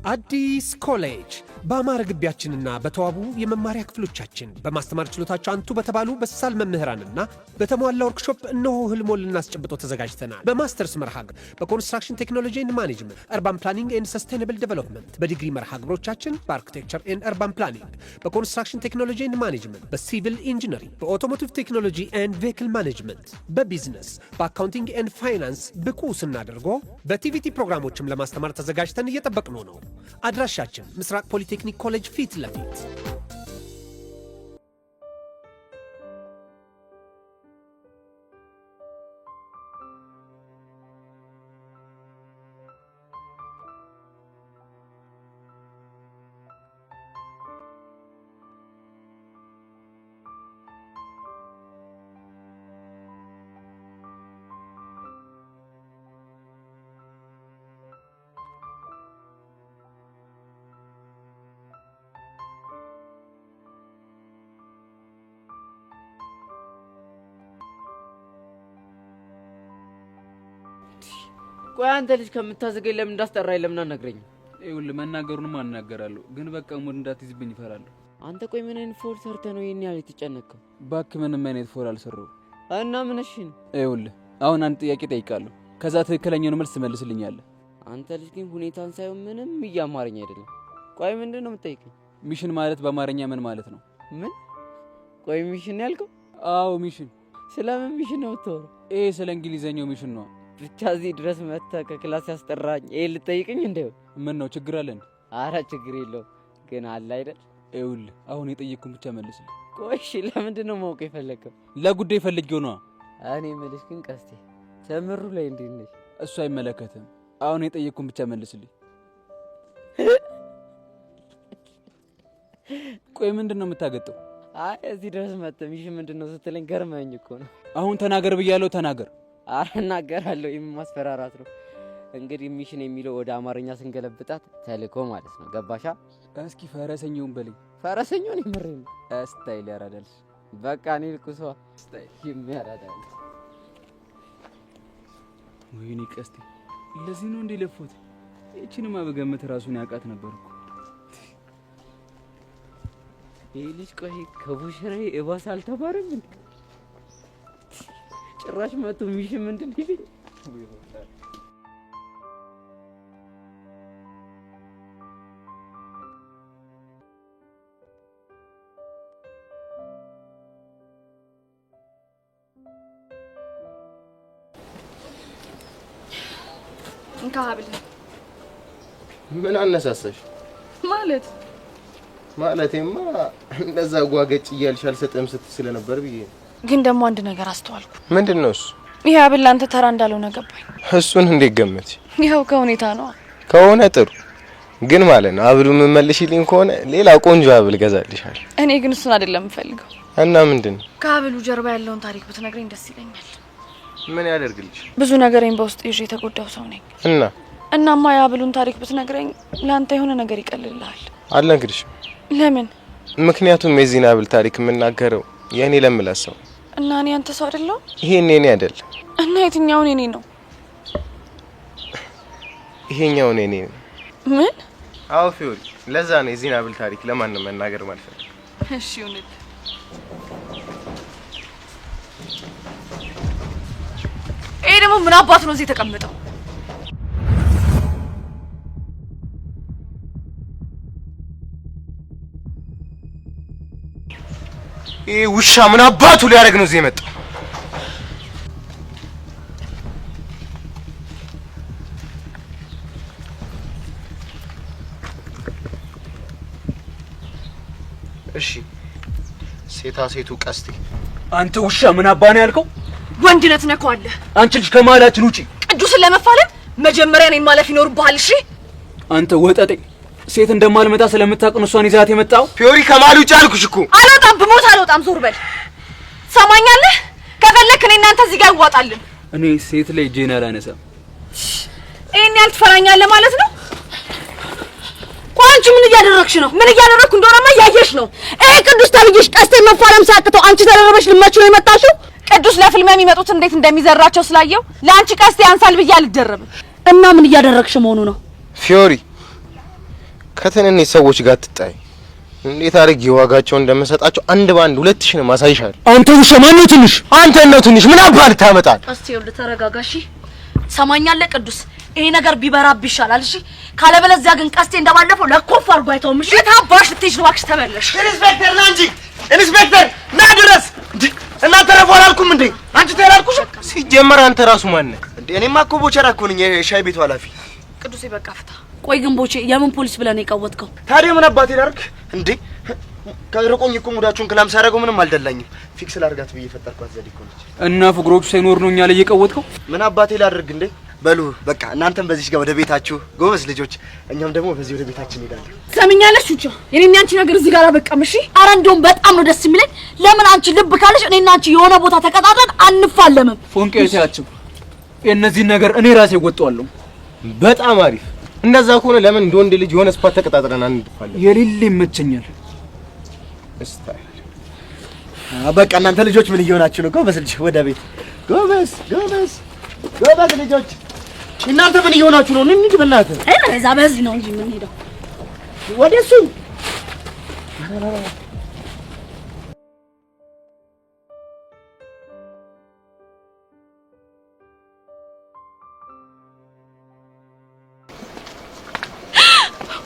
አዲስ ኮሌጅ በአማረ ግቢያችንና በተዋቡ የመማሪያ ክፍሎቻችን በማስተማር ችሎታቸው አንቱ በተባሉ በሳል መምህራንና በተሟላ ወርክሾፕ እነሆ ህልሞን ልናስጨብጦ ተዘጋጅተናል። በማስተርስ መርሃ ግብር በኮንስትራክሽን ቴክኖሎጂ ኤንድ ማኔጅመንት፣ አርባን ፕላኒንግ ኤንድ ሰስቴይነብል ዴቨሎፕመንት፣ በዲግሪ መርሃ ግብሮቻችን በአርኪቴክቸር ኤንድ አርባን ፕላኒንግ፣ በኮንስትራክሽን ቴክኖሎጂ ኤንድ ማኔጅመንት፣ በሲቪል ኢንጂነሪንግ፣ በኦቶሞቲቭ ቴክኖሎጂ ኤንድ ቬሂክል ማኔጅመንት፣ በቢዝነስ፣ በአካውንቲንግ ኤንድ ፋይናንስ ብቁ ስናደርጎ በቲቪቲ ፕሮግራሞችም ለማስተማር ተዘጋጅተን እየጠበቅነው ነው። አድራሻችን ምስራቅ ፖሊቴክኒክ ኮሌጅ ፊት ለፊት። ቆይ አንተ ልጅ ከምታዘገኝ ለምን እንዳስጠራኝ ለምን አናግረኝ? ይኸውልህ መናገሩንም አናገራለሁ ግን በቃ ሙድ እንዳትይዝብኝ እፈራለሁ። አንተ ቆይ ምን አይነት ፎል ሰርተህ ነው ይሄን ያህል የተጨነቀው? እባክህ ምንም አይነት ፎል አልሰራሁም። እና ምን እሺ ነው? ይኸውልህ አሁን አንድ ጥያቄ ጠይቃለሁ ከዛ ትክክለኛውን መልስ ትመልስልኛለህ። አንተ ልጅ ግን ሁኔታን ሳይሆን ምንም እያማረኝ አይደለም። ቆይ ምንድነው የምትጠይቀኝ? ሚሽን ማለት በአማርኛ ምን ማለት ነው? ምን? ቆይ ሚሽን ያልከው? አዎ ሚሽን። ስለምን ሚሽን ነው የምታወራው? ይሄ ስለ እንግሊዘኛው ሚሽን ነው። ብቻ እዚህ ድረስ መጥተህ ከክላስ ያስጠራኝ ይሄ ልጠይቅኝ እንደው? ምን ነው ችግር አለ እንዴ? አረ ችግር የለውም ግን አለ አይደል? ይኸውልህ አሁን የጠየቅኩን ብቻ መልስልኝ። ቆይ እሺ ለምንድን ነው ማወቅ የፈለከው? ለጉዳይ ፈልጌው ነው። እኔ የምልሽ ግን ቀስቴ ተምሩ ላይ እንዴት ነሽ? እሱ አይመለከትም። አሁን የጠየቅኩን ብቻ መልስልኝ። ቆይ ምንድን ነው የምታገጠው? አይ እዚህ ድረስ መጥተህ ሚሽን ምንድን ነው ስትለኝ ገርመኝ እኮ ነው። አሁን ተናገር ብያለሁ ተናገር። አረ እናገራለሁ። ይሄም ማስፈራራት ነው። እንግዲህ ሚሽን የሚለው ወደ አማርኛ ስንገለብጣት ተልኮ ማለት ነው። ገባሻ? እስኪ ፈረሰኛውን በለኝ። ፈረሰኛውን ይምረኝ ስታይል ያራዳል። በቃ እኔ ልኩሷ ስታይል የሚያራዳል። ወይኔ ቀስቴ ለዚህ ነው እንዴ ለፎት? እቺንማ በገመት ራሱን ያውቃት ነበርኩ። ይሄ ልጅ ቆይ ከቡሽራዬ እባስ አልተባረም እንዴ? ጭራሽ መቶ ሚሽን ምንድን ይልኝ? እንካብል ምን አነሳሳሽ? ማለቴማ እንደዛ ጓገጭ እያልሽ አልሰጠም ስትይ ስለነበር ብዬ። ግን ደግሞ አንድ ነገር አስተዋልኩ። ምንድነው እሱ? ይሄ አብል አንተ ተራ እንዳልሆነ ገባኝ። እሱን እንዴት ገመትሽ? ይሄው ከሁኔታ ነው። ከሆነ ጥሩ ግን ማለት ነው አብሉ መመለሽልኝ ከሆነ ሌላ ቆንጆ አብል ገዛልሻል። እኔ ግን እሱን አይደለም የምፈልገው። እና ምንድነው? ከአብሉ ጀርባ ያለውን ታሪክ ብትነግረኝ ደስ ይለኛል። ምን ያደርግልሽ? ብዙ ነገሬን በውስጥ ይዤ የተጎዳው ሰው ነኝ። እናማ የአብሉን ታሪክ ብትነግረኝ ለአንተ የሆነ ነገር ይቀልልሃል። አልነግርሽም። ለምን? ምክንያቱም የዚህን አብል ታሪክ የምናገረው የኔ ለምላሰው እና እኔ አንተ ሰው አይደለም። ይሄን የኔ አይደል። እና የትኛውን የኔ ነው? ይሄኛው የኔ ነው። ምን? አዎ ፊዮሪ፣ ለዛ ነው የዚህን አብል ታሪክ ለማንም መናገር ማለት ነው። እሺ ይሁንልህ። ይሄ ደግሞ ምን አባቱ ነው እዚህ ተቀምጠው? ይሄ ውሻ ምን አባቱ ሊያደርግ ነው እዚህ የመጣው? እሺ ሴታ ሴቱ ቀስቴ። አንተ ውሻ ምን አባ ነው ያልከው? ወንድነት ነካዋለህ። አንቺ ልጅ ከማላችን ውጪ። ቅዱስን ለመፋለም መጀመሪያ እኔን ማለፍ ይኖርብሃል። እሺ አንተ ወጠጤ ሴት እንደማልመጣ ስለምታውቅ ነው እሷን ይዛት የመጣው። ፊዮሪ ከማል ውጪ አልኩሽ እኮ። አልወጣም፣ ብሞት አልወጣም። ዞር በል። ሰማኛለህ? ከፈለክ እኔ እናንተ እዚህ ጋር ይዋጣልን። እኔ ሴት ላይ ጄና አላነሳም። እኔን ያልትፈራኛለህ ማለት ነው? ቆይ አንቺ ምን እያደረግሽ ነው? ምን እያደረግኩ እንደሆነማ ያየሽ ነው። ቅዱስ ተብዬሽ ቀስቴ መፋለም ሳቅተው አንቺ ተደረበሽ ልመች ነው የመጣሽው? ቅዱስ ለፍልሚያ የሚመጡት እንዴት እንደሚዘራቸው ስላየው ለአንቺ ቀስቴ ያንሳል ብዬ አልደረብም። እና ምን እያደረግሽ መሆኑ ነው? ፊዮሪ ከትንንሽ ሰዎች ጋር ትጣይ። እንዴት አድርጌ ዋጋቸውን እንደምሰጣቸው አንድ ባንድ 2000 ነው ማሳይሻል። አንተ ውሻ ማን ነው ትንሽ? አንተ ነው ትንሽ። ምን አባል ታመጣል? እስቲ ይኸውልህ ተረጋጋሽ። ሰማኛለህ ቅዱስ፣ ይሄ ነገር ቢበራብ ይሻላል። እሺ ካለበለዚያ ግን ቀስቴ እንደባለፈው ለኮፍ አድርጎ አይተውም። እሺ ታባሽ ልትይሽ ነው እባክሽ ተመለሽ። ኢንስፔክተር ና እንጂ ኢንስፔክተር ና ድረስ። እናንተ ረፉ አላልኩም እንዴ? አንቺ ተላልኩሽ። ሲጀመር አንተ ራሱ ማን ነህ እንዴ? እኔማ እኮ ቦቸራ እኮ ነኝ፣ የሻይ ቤቱ ኃላፊ። ቅዱሴ በቃ ፍታ። ቆይ ግን ቦቼ የምን ፖሊስ ብለህ ነው የቀወጥከው? ታዲያ ምን አባቴ ላድርግ እንዴ? ከርቆኝ እኮ ሙዳችሁን ክላም ሳደርገው ምንም አልደላኝም። ፊክስ ላድርጋት ብዬ ፈጠርኳት ዘዴ እኮ ነች። እና ፍቅሮቹ ሳይኖር ነው እኛ ላይ የቀወጥከው? ምን አባቴ ላድርግ እንዴ? በሉ በቃ እናንተም በዚህ ጋር ወደ ቤታችሁ ጎበዝ ልጆች፣ እኛም ደግሞ በዚህ ወደ ቤታችን እንሄዳለን። ሰምኛለሽ ቹቻ፣ የኔና አንቺ ነገር እዚህ ጋር አበቃም። እሺ ኧረ እንደውም በጣም ነው ደስ የሚለኝ። ለምን አንቺ ልብ ካለሽ እኔና አንቺ የሆነ ቦታ ተቀጣጥረን አንፋለምም? ፎንቄት ያቸው የእነዚህን ነገር እኔ ራሴ ወጣዋለሁ። በጣም አሪፍ። እንደዛ ከሆነ ለምን እንደ ወንድ ልጅ የሆነ ስፓት ተቀጣጥረን አንፋለን? የሌለ ይመቸኛል። እስታይ በቃ እናንተ ልጆች ምን እየሆናችሁ ነው? ጎበዝ ልጅ ወደ ቤት ጎበዝ ጎበዝ ጎበዝ ልጆች። እናንተ ምን እየሆናችሁ ነው? እንሂድ በእናትህ። እዛ በዚህ ነው እንጂ ምን ሄደው ወደሱ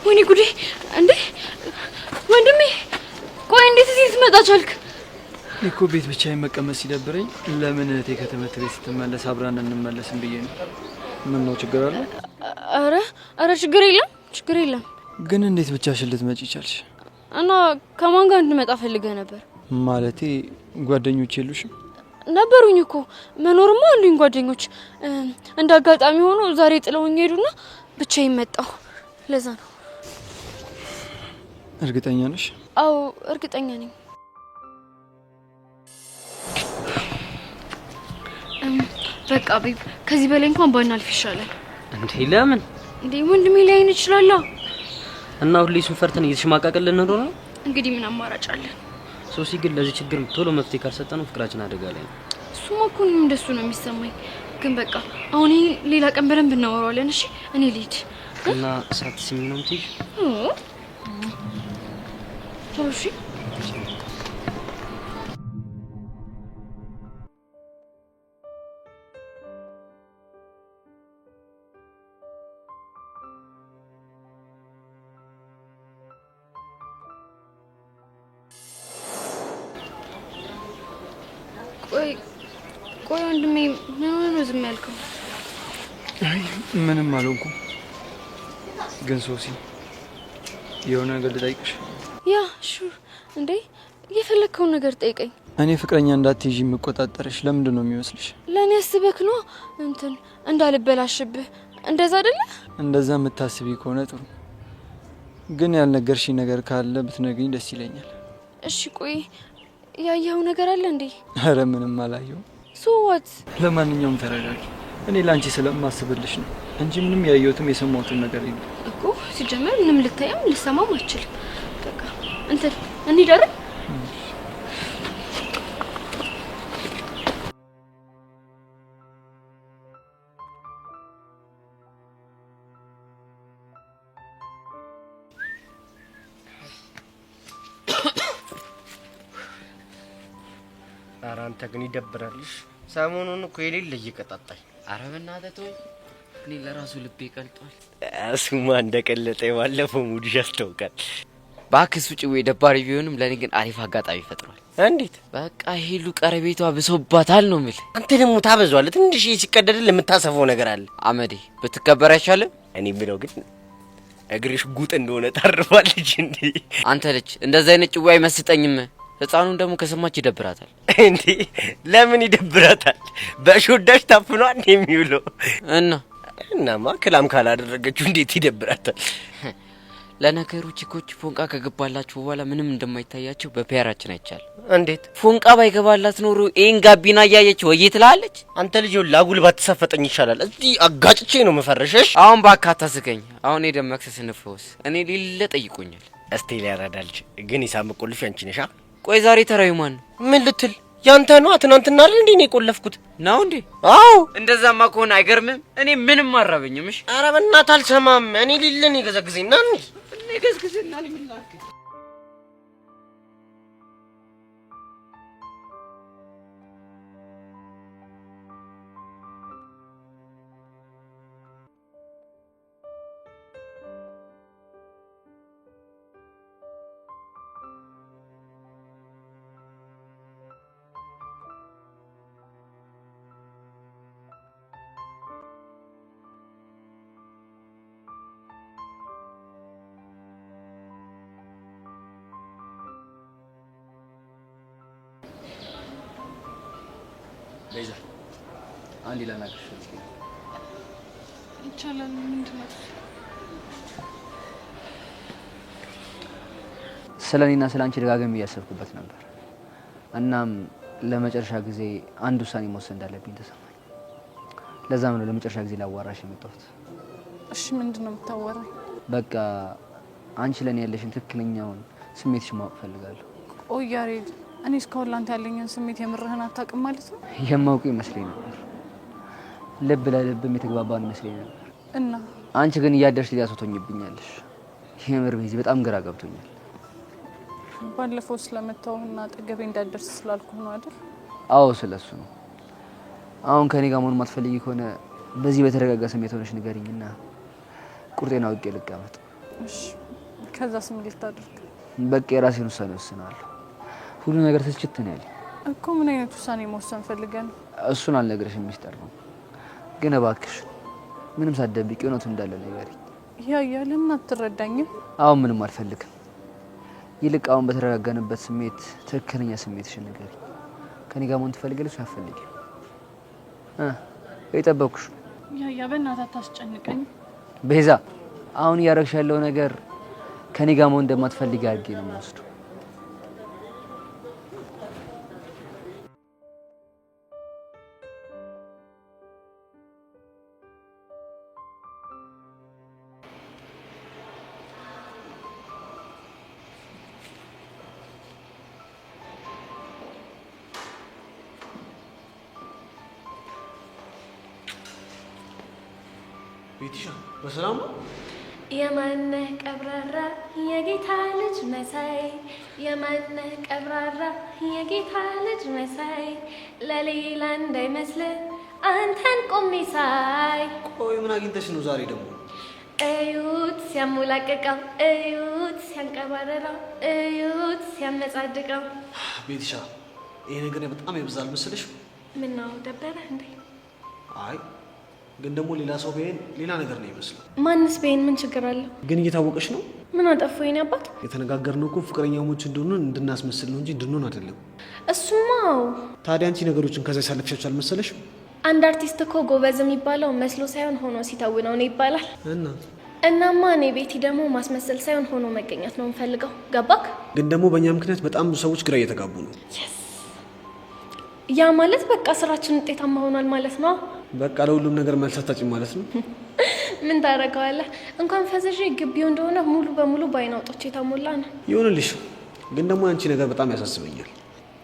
ወይኔ ጉዴ! እንዴ ወንድሜ፣ ቆይ እንዴት እዚህ ትመጣ ቻልክ? እኮ ቤት ብቻዬን መቀመጥ ሲደብረኝ ለምን እህቴ ከትምህርት ቤት ስትመለስ አብራን እንመለስም ብዬ ነው። ምን ነው ችግር አለ? አረ ችግር የለም። ግን እንዴት ብቻሽን ልትመጪ ቻልሽ? እና ከማን ጋር እንድመጣ ፈልገህ ነበር? ማለቴ ጓደኞች የሉሽም? ነበሩኝ እኮ መኖርማ አሉኝ ጓደኞች። እንደ አጋጣሚ ሆኖ ዛሬ ጥለውኝ ሄዱና ብቻዬን መጣሁ። ለዛ ነው። እርግጠኛ ነሽ? አዎ እርግጠኛ ነኝ። በቃ ቤብ፣ ከዚህ በላይ እንኳን ባናልፍ ይሻላል። እንዴ ለምን? እንዴ ወንድሜ ላይን ይችላል እና ሁሌ እሱን ፈርተን እየተሽማቃቀልን ነው ነው? እንግዲህ ምን አማራጭ አለን? ሶሲ ግን ለዚህ ችግር ቶሎ መፍትሄ ካልሰጠነው ፍቅራችን አደጋ ላይ ነው። እሱማ እኮ እኔም እንደሱ ነው የሚሰማኝ። ግን በቃ አሁን ሌላ ቀን በደንብ እናወራዋለን። እሺ እኔ ልሂድ እና ሳትስሚ ነው የምትይዥ? እሺ ቆይ ወንድሜ ምን ሆነ ነው ዝም ያልከው? አይ ምንም አልሆንኩም። ግን ሶሲ የሆነ ነገር ልጠይቅሽ። ያ ሹር እንዴ የፈለከውን ነገር ጠይቀኝ። እኔ ፍቅረኛ እንዳትይዥ የምቆጣጠርሽ ለምንድን ነው የሚመስልሽ? ለኔ አስበክ ነው እንዳልበላሽብህ እንደዛ አይደለ? እንደዛ የምታስቢ ከሆነ ጥሩ። ግን ያልነገርሽኝ ነገር ካለ ብትነግሪኝ ደስ ይለኛል። እሺ ቆይ ያየኸው ነገር አለ እንዴ? አረ ምንም አላየሁም። ሶዋት ለማንኛውም ተረጋጊ። እኔ ላንቺ ስለማስብልሽ ነው እንጂ ምንም ያየሁትም የሰማሁትም ነገር የለም እኮ። ሲጀመር ምንም ልታየም ልሰማም አልችልም። በቃ እንትን እንሂድ አይደል? ኧረ አንተ ግን ይደብራልሽ። ሰሞኑን እኮ የሌለ እየቀጣጣኝ። ኧረ በእናትህ ተወኝ። እኔ ለራሱ ልቤ ቀልጧል። እሱማ እንደቀለጠ ባለፈው ሙድሽ ያስታውቃል። ባክስ ውጪ ወይ ደባሪ ቢሆንም ለኔ ግን አሪፍ አጋጣሚ ፈጥሯል። እንዴት? በቃ ሄሉ ቀረቤቷ ብሶባታል ነው የምልህ። አንተ ደግሞ ታበዛዋለህ። ትንሽ ሲቀደድልህ የምታሰፈው ነገር አለ። አመዴ ብትከበር አይሻልም? እኔ ብለው ግን እግርሽ ጉጥ እንደሆነ ታርፋለች እንዴ? አንተ ልጅ እንደዛ አይነት ጭዌ አይመስጠኝም። ህፃኑን ደግሞ ከሰማች ይደብራታል። እንዴ ለምን ይደብራታል? በሾዳሽ ታፍኗል የሚውለው እናማ ክላም ካላደረገችው እንዴት ይደብራታል? ለነገሩ ቺኮች ፎንቃ ከገባላችሁ በኋላ ምንም እንደማይታያቸው በፒያራችን አይቻል። እንዴት? ፎንቃ ባይገባላት ኖሮ ኤን ጋቢና እያየች ወይ ትላለች። አንተ ልጅ ላጉል ባትሰፈጠኝ ይሻላል። እዚህ አጋጭቼ ነው መፈረሸሽ። አሁን ባካታ ስከኝ። አሁን ሄደ መክሰስ እንፈውስ። እኔ ሊለ ጠይቆኛል። እስቲ ሊያራዳልች ግን ይሳም ቁልፍ ያንቺ ነሽ? ቆይ ዛሬ ተራዩ ማን ነው? ምን ልትል? ያንተ ነው። ትናንትና አይደል እንዴ ነው የቆለፍኩት? ነው እንዴ? አዎ። እንደዛማ ከሆነ አይገርምም። እኔ ምንም አራበኝም። እሺ ኧረ በእናትህ አልሰማም። እኔ ሊለን ይገዘግዘኝና ነገስክስና ለምላክ ቤዛ አንድ ላናግርሽ ይቻላል። ምንድነው? ስለኔና ስላንቺ ደጋግሜ እያሰብኩበት ነበር። እናም ለመጨረሻ ጊዜ አንድ ውሳኔ መወሰን እንዳለብኝ ተሰማኝ። ለዛም ነው ለመጨረሻ ጊዜ ላዋራሽ የመጣሁት። እሺ ምንድነው የምታወራኝ? በቃ አንቺ ለኔ ያለሽን ትክክለኛውን ስሜትሽ ማወቅ ፈልጋለሁ። ቆይ ያሬድ፣ እኔ እስካሁን ላንተ ያለኝን ስሜት የምርህን አታውቅም ማለት ነው? የማውቅ ይመስለኝ ነበር። ልብ ለልብም የተግባባን ይመስለኝ ነበር። እና አንቺ ግን እያደርሽ ሊያስወቶኝብኛለሽ። የምር ቤዚ በጣም ግራ ገብቶኛል። ባለፈው ስለመታውና አጠገቤ እንዳደርስ ስላልኩ ነው አይደል? አዎ ስለሱ ነው። አሁን ከኔ ጋር መሆን ማትፈልጊ ከሆነ በዚህ በተረጋጋ ስሜት ሆነሽ ንገሪኝና ቁርጤን አውቄ ልቀመጥ። እሺ ከዛስ ምን ልታደርግ? በቃ የራሴን ውሳኔ ወስናለሁ። ሁሉ ነገር ትችት ነው ያለኝ እኮ። ምን አይነት ውሳኔ መወሰን ፈልገን? እሱን አልነግርሽም፣ ሚስጥር ነው። ግን እባክሽ ምንም ሳትደብቂ እውነቱን እንዳለ ንገሪኝ። ያ ለምን አትረዳኝም? አሁን ምንም አልፈልግም። ይልቅ አሁን በተረጋጋንበት ስሜት ትክክለኛ ስሜትሽን ንገሪኝ። ከኔ ጋር መሆን ትፈልጊያለሽ አትፈልጊም? የጠበኩሽ ያ በእናትህ አታስጨንቀኝ ቤዛ። አሁን እያደረግሽ ያለው ነገር ከኔ ጋር መሆን እንደማትፈልጊ አድርጌ ነው የምወስደው። ቤቲሻ በሰላም ነው? የማነህ ቀብራራ የጌታ ልጅ መሳይ፣ የማነህ ቀብራራ የጌታ ልጅ መሳይ፣ ለሌላ እንዳይመስልህ አንተን ቆሜ ሳይ። ቆይ ምን አግኝተሽ ነው ዛሬ ደግሞ? እዩት ሲያሞላቅቀው፣ እዩት ሲያንቀባረረው፣ እዩት ሲያመጻድቀው። ቤቲሻ ይሄ ነገር በጣም ይብዛል መስልሽ? ምን ነው ደበረህ እንዴ? አይ ግን ደግሞ ሌላ ሰው ቢሆን ሌላ ነገር ነው ይመስለው። ማንስ ቢሆን ምን ችግር አለው? ግን እየታወቀሽ ነው። ምን አጠፋ የኔ አባት? የተነጋገርነው እኮ ፍቅረኛሞች እንደሆነ እንድናስመስል ነው እንጂ እንድንሆን አይደለም። እሱማው ታዲያ አንቺ ነገሮችን ከዛ ያሳለፍሻቸው አልመሰለሽም? አንድ አርቲስት እኮ ጎበዝ የሚባለው መስሎ ሳይሆን ሆኖ ሲተውነው ነው ይባላል። እናማ እኔ ቤቲ ደግሞ ማስመሰል ሳይሆን ሆኖ መገኘት ነው የምፈልገው። ገባክ? ግን ደግሞ በእኛ ምክንያት በጣም ብዙ ሰዎች ግራ እየተጋቡ ነው። ያ ማለት በቃ ስራችን ውጤታማ ሆኗል ማለት ነው። በቃ ለሁሉም ነገር መልስ አታጭም ማለት ነው። ምን ታደርገዋለህ? እንኳን ፈዘሽ ግቢው እንደሆነ ሙሉ በሙሉ በአይን አውጦች የተሞላ ነው። ይሁንልሽ። ግን ደግሞ አንቺ ነገር በጣም ያሳስበኛል።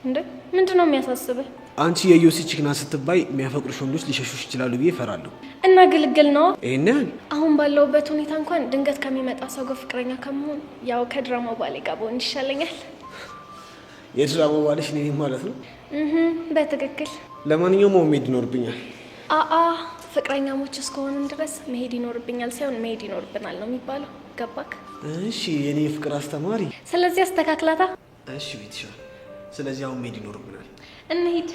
እንዴ ምንድን ነው የሚያሳስብህ? አንቺ የዮሲ ቺክና ስትባይ የሚያፈቅሩሽ ወንዶች ሊሸሹሽ ይችላሉ ብዬ እፈራለሁ። እና ግልግል ነው ይሄን ያህል አሁን ባለውበት ሁኔታ እንኳን ድንገት ከሚመጣ ሰው ጋር ፍቅረኛ ከመሆን ያው ከድራማው ባሌ ጋር ብሆን ይሻለኛል። የድራማው ባልሽ እኔ ማለት ነው? በትክክል። ለማንኛውም መሄድ ይኖርብኛል። ፍቅረኛሞች እስከሆንን ድረስ መሄድ ይኖርብኛል ሳይሆን መሄድ ይኖርብናል ነው የሚባለው። ገባክ? እሺ የኔ ፍቅር አስተማሪ። ስለዚህ አስተካክላታ። እሺ ቤትሻ፣ ስለዚህ አሁን መሄድ ይኖርብናል። እንሂድ።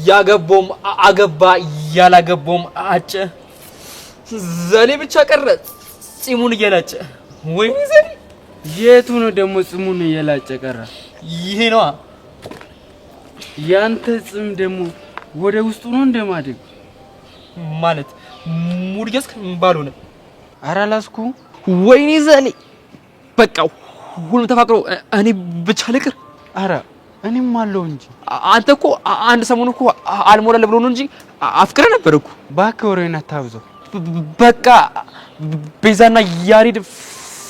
ያገቦም አገባ ያላገቦም አጨ። ዘሌ ብቻ ቀረ ጺሙን እየላጨ። ወይ ዘሌ የቱ ነው ደግሞ ጺሙን እየላጨ ቀረ? ይሄ ነው ያንተ ጺም ደግሞ ወደ ውስጡ ነው እንደማደግ ማለት ሙድገስክ ባልሆነ። ኧረ አላስኩ። ወይኔ ዘሌ በቃ ሁሉም ተፋቅሮ እኔ ብቻ ልቅር። ኧረ እኔም አለው እንጂ አንተ እኮ አንድ ሰሞን እኮ አልሞላለ ብሎ ነው እንጂ አፍቅረ ነበር እኮ። እባክህ ወሬን አታብዛው። በቃ ቤዛና ያሬድ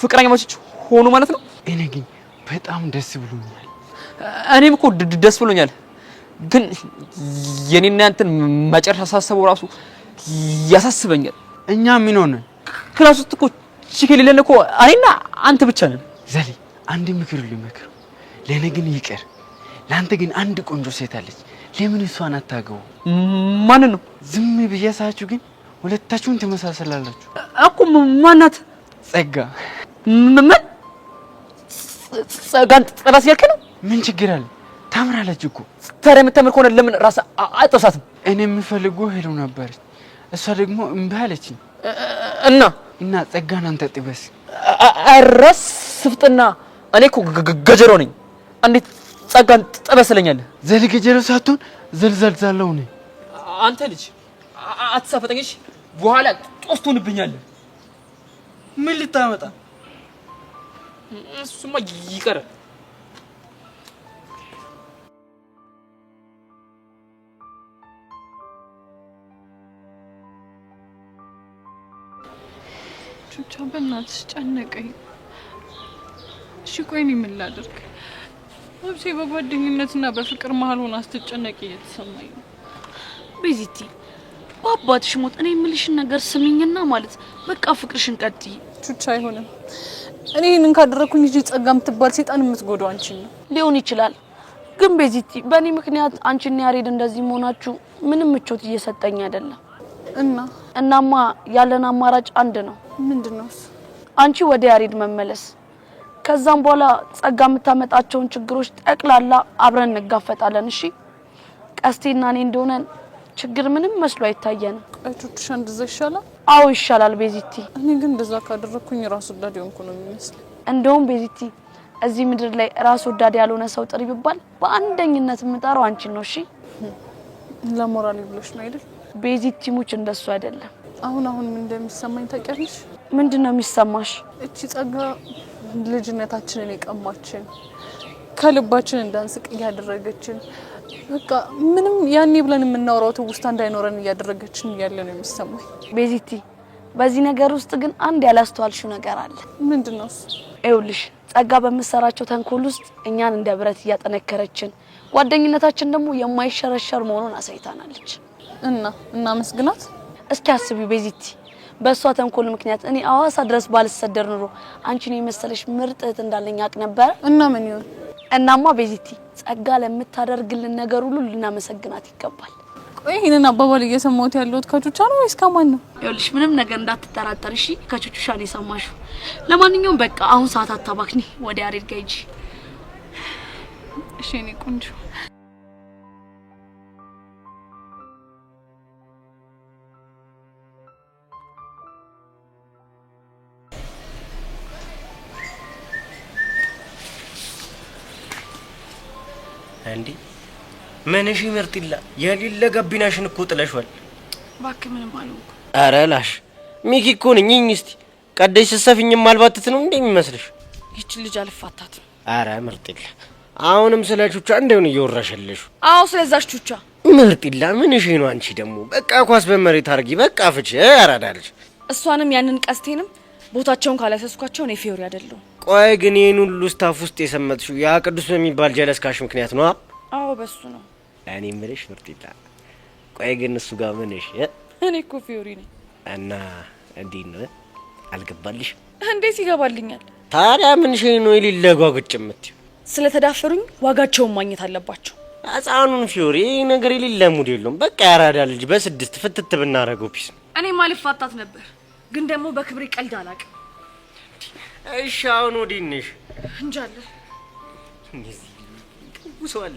ፍቅረኛሞች ሆኑ ማለት ነው። እኔ ግን በጣም ደስ ብሎኛል። እኔም እኮ ደስ ብሎኛል። ግን የኔና ያንተን መጨረሻ ሳስበው ራሱ ያሳስበኛል። እኛ ምን ሆነን ክላስ ውስጥ እኮ ቺክ የሌለን እኮ እኔና አንተ ብቻ ነን። ዘሌ አንድ ምክር ልመክረው። ለኔ ግን ይቅር። ለአንተ ግን አንድ ቆንጆ ሴት አለች። ለምን እሷን አታገቡ? ማንን ነው? ዝም ብያሳችሁ ግን ሁለታችሁን ትመሳሰላላችሁ እኮ። ማናት? ጸጋ። ምን ጸጋን ጥራት ያልከ ነው? ምን ችግር አለ? ታምራለች እኮ። ታዲያ የምታምር ከሆነ ለምን ራስ አጥብሳትም? እኔ የምፈልገው ሄሎ ነበረች፣ እሷ ደግሞ እምቢ አለችኝ። እና ጸጋን አንተ ጥበስ። አረስ ስፍጥና። እኔ እኮ ገጀሮ ነኝ። እንዴት ጸጋን ጥበስለኛለህ? ዘል ገጀሮ ሳትሆን ዘልዘልዛለው ነኝ። አንተ ልጅ አትሳፈጠኝ እሺ። በኋላ ጦስ ትሆንብኛለህ። ምን ልታመጣ? እሱማ ይቀራል። ቹቻ በእናትሽ ጨነቀኝ። እሺ ቆይ እኔ ምን ላድርግ? ነፍሴ በጓደኝነትና በፍቅር መሀል ሆና ስትጨነቅ እየተሰማኝ ነው። ቤዚቲ በአባትሽ ሞት እኔ የምልሽን ነገር ስሚኝና ማለት በቃ ፍቅርሽን ቀጥይ። ቹቻ አይሆንም። እኔ ይሄንን ካደረኩኝ እንጂ ጸጋ የምትባል ሴጣን የምትጎዳው አንቺን ነው። ሊሆን ይችላል ግን ቤዚቲ በእኔ ምክንያት አንቺና ያሬድ እንደዚህ መሆናችሁ ምንም ምቾት እየሰጠኝ አይደለም። እናማ ያለን አማራጭ አንድ ነው። ምንድነው እሱ? አንቺ ወደ ያሬድ መመለስ፣ ከዛም በኋላ ጸጋ የምታመጣቸውን ችግሮች ጠቅላላ አብረን እንጋፈጣለን። እሺ ቀስቴና እኔ እንደሆነ ችግር ምንም መስሎ አይታየንም። አይቶቹሽ እንደዛ ይሻላል? አዎ ይሻላል ቤዚቲ። እኔ ግን እንደዛ ካደረኩኝ ራስ ወዳድ ሆንኩ ነው የሚመስለው። እንደውም ቤዚቲ እዚህ ምድር ላይ ራስ ወዳድ ያልሆነ ሰው ጥሪ ቢባል በአንደኝነት የምጠራው አንቺን ነው። እሺ ለሞራል ብሎሽ ነው አይደል? ቤዚቲ ሙች እንደሱ አይደለም። አሁን ምን እንደሚሰማኝ ታውቂያለሽ? ምንድነው የሚሰማሽ? እቺ ጸጋ ልጅነታችንን የቀማችን፣ ከልባችን እንዳንስቅ እያደረገችን፣ በቃ ምንም ያኔ ብለን የምናወራው ትውስታ እንዳይኖረን እያደረገችን እያለ ነው የሚሰማኝ። ቤዚቲ በዚህ ነገር ውስጥ ግን አንድ ያላስተዋልሽው ነገር አለ። ምንድነው እሱ? ይኸውልሽ ጸጋ በመሰራቸው ተንኮል ውስጥ እኛን እንደ ብረት እያጠነከረችን፣ ጓደኝነታችን ደግሞ የማይሸረሸር መሆኑን አሳይታናለች። እና መስግናት። እስኪ አስቢው ቤዚቲ በሷ ተንኮል ምክንያት እኔ አዋሳ ድረስ ባልሰደር ኑሮ አንቺን የመሰለሽ ምርጥ እህት እንዳለኝ አቅ ነበር። እና ምን ይሁን? እናማ ቤዚቲ ጸጋ ለምታደርግልን ነገር ሁሉ ልናመሰግናት ይገባል። ቆይ ይሄንን አባባል እየሰማሁት ያለሁት ከቹቻ ነው ወይስ ከማን ነው? ይኸውልሽ ምንም ነገር እንዳትጠራጠር እሺ። ከቹቻ ነው የሰማሽው። ለማንኛውም በቃ አሁን ሰዓት አታባክኒ፣ ወደ ያሬድ ጋር ሂጂ። እሺ እኔ ቆንጆ። እንዴ ምን እሺ ምርጥላ የሌለ ጋቢናሽን እኮ ጥለሽዋል። እባክህ ምንም አልሆንኩ። ኧረ ላሽ ሚኪ እኮ ነኝ። እስቲ ቀደሽ ሰሰፍኝም ማልባትት ነው እንዴ የሚመስልሽ? ይቺ ልጅ አልፋታትም። ኧረ ምርጥላ አሁንም ስለ ቹቻ እንደውን እየወራሸለሽ? አዎ ስለዛች ቹቻ። ምርጥላ ምን እሺ ነው አንቺ ደግሞ? በቃ ኳስ በመሬት አርጊ በቃ ፍቼ ያራዳልሽ። እሷንም ያንን ቀስቴንም ቦታቸውን ካላሰስኳቸው ነው ፊዮሪ አይደለም። ቆይ ግን ይሄን ሁሉ ስታፍ ውስጥ የሰመጥሽው ያ ቅዱስ በሚባል ጀለስካሽ ምክንያት ነው? አዎ በሱ ነው። እኔ ምልሽ ምርጥላ ቆይ ግን እሱ ጋር ምን እሺ? እኔ እኮ ፊዮሪ ነኝ። እና እንዴት ነው አልገባልሽ? እንዴት ይገባልኛል? ታዲያ ምን እሺ ነው የሌለ ጓጉጭ የምትይው? ስለተዳፈሩኝ ዋጋቸውን ማግኘት አለባቸው። አጻኑን ፊዮሪ ነገር የሌለ ሙድ የለውም። በቃ ያራዳ ልጅ በስድስት ፍትት ብናረገው ፒስ። እኔ ማልፋታት ነበር ግን ደግሞ በክብሬ ቀልድ አላውቅም። እሺ አሁን ወዲህ ነሽ እንጃለ እዚህ ውሰዋል።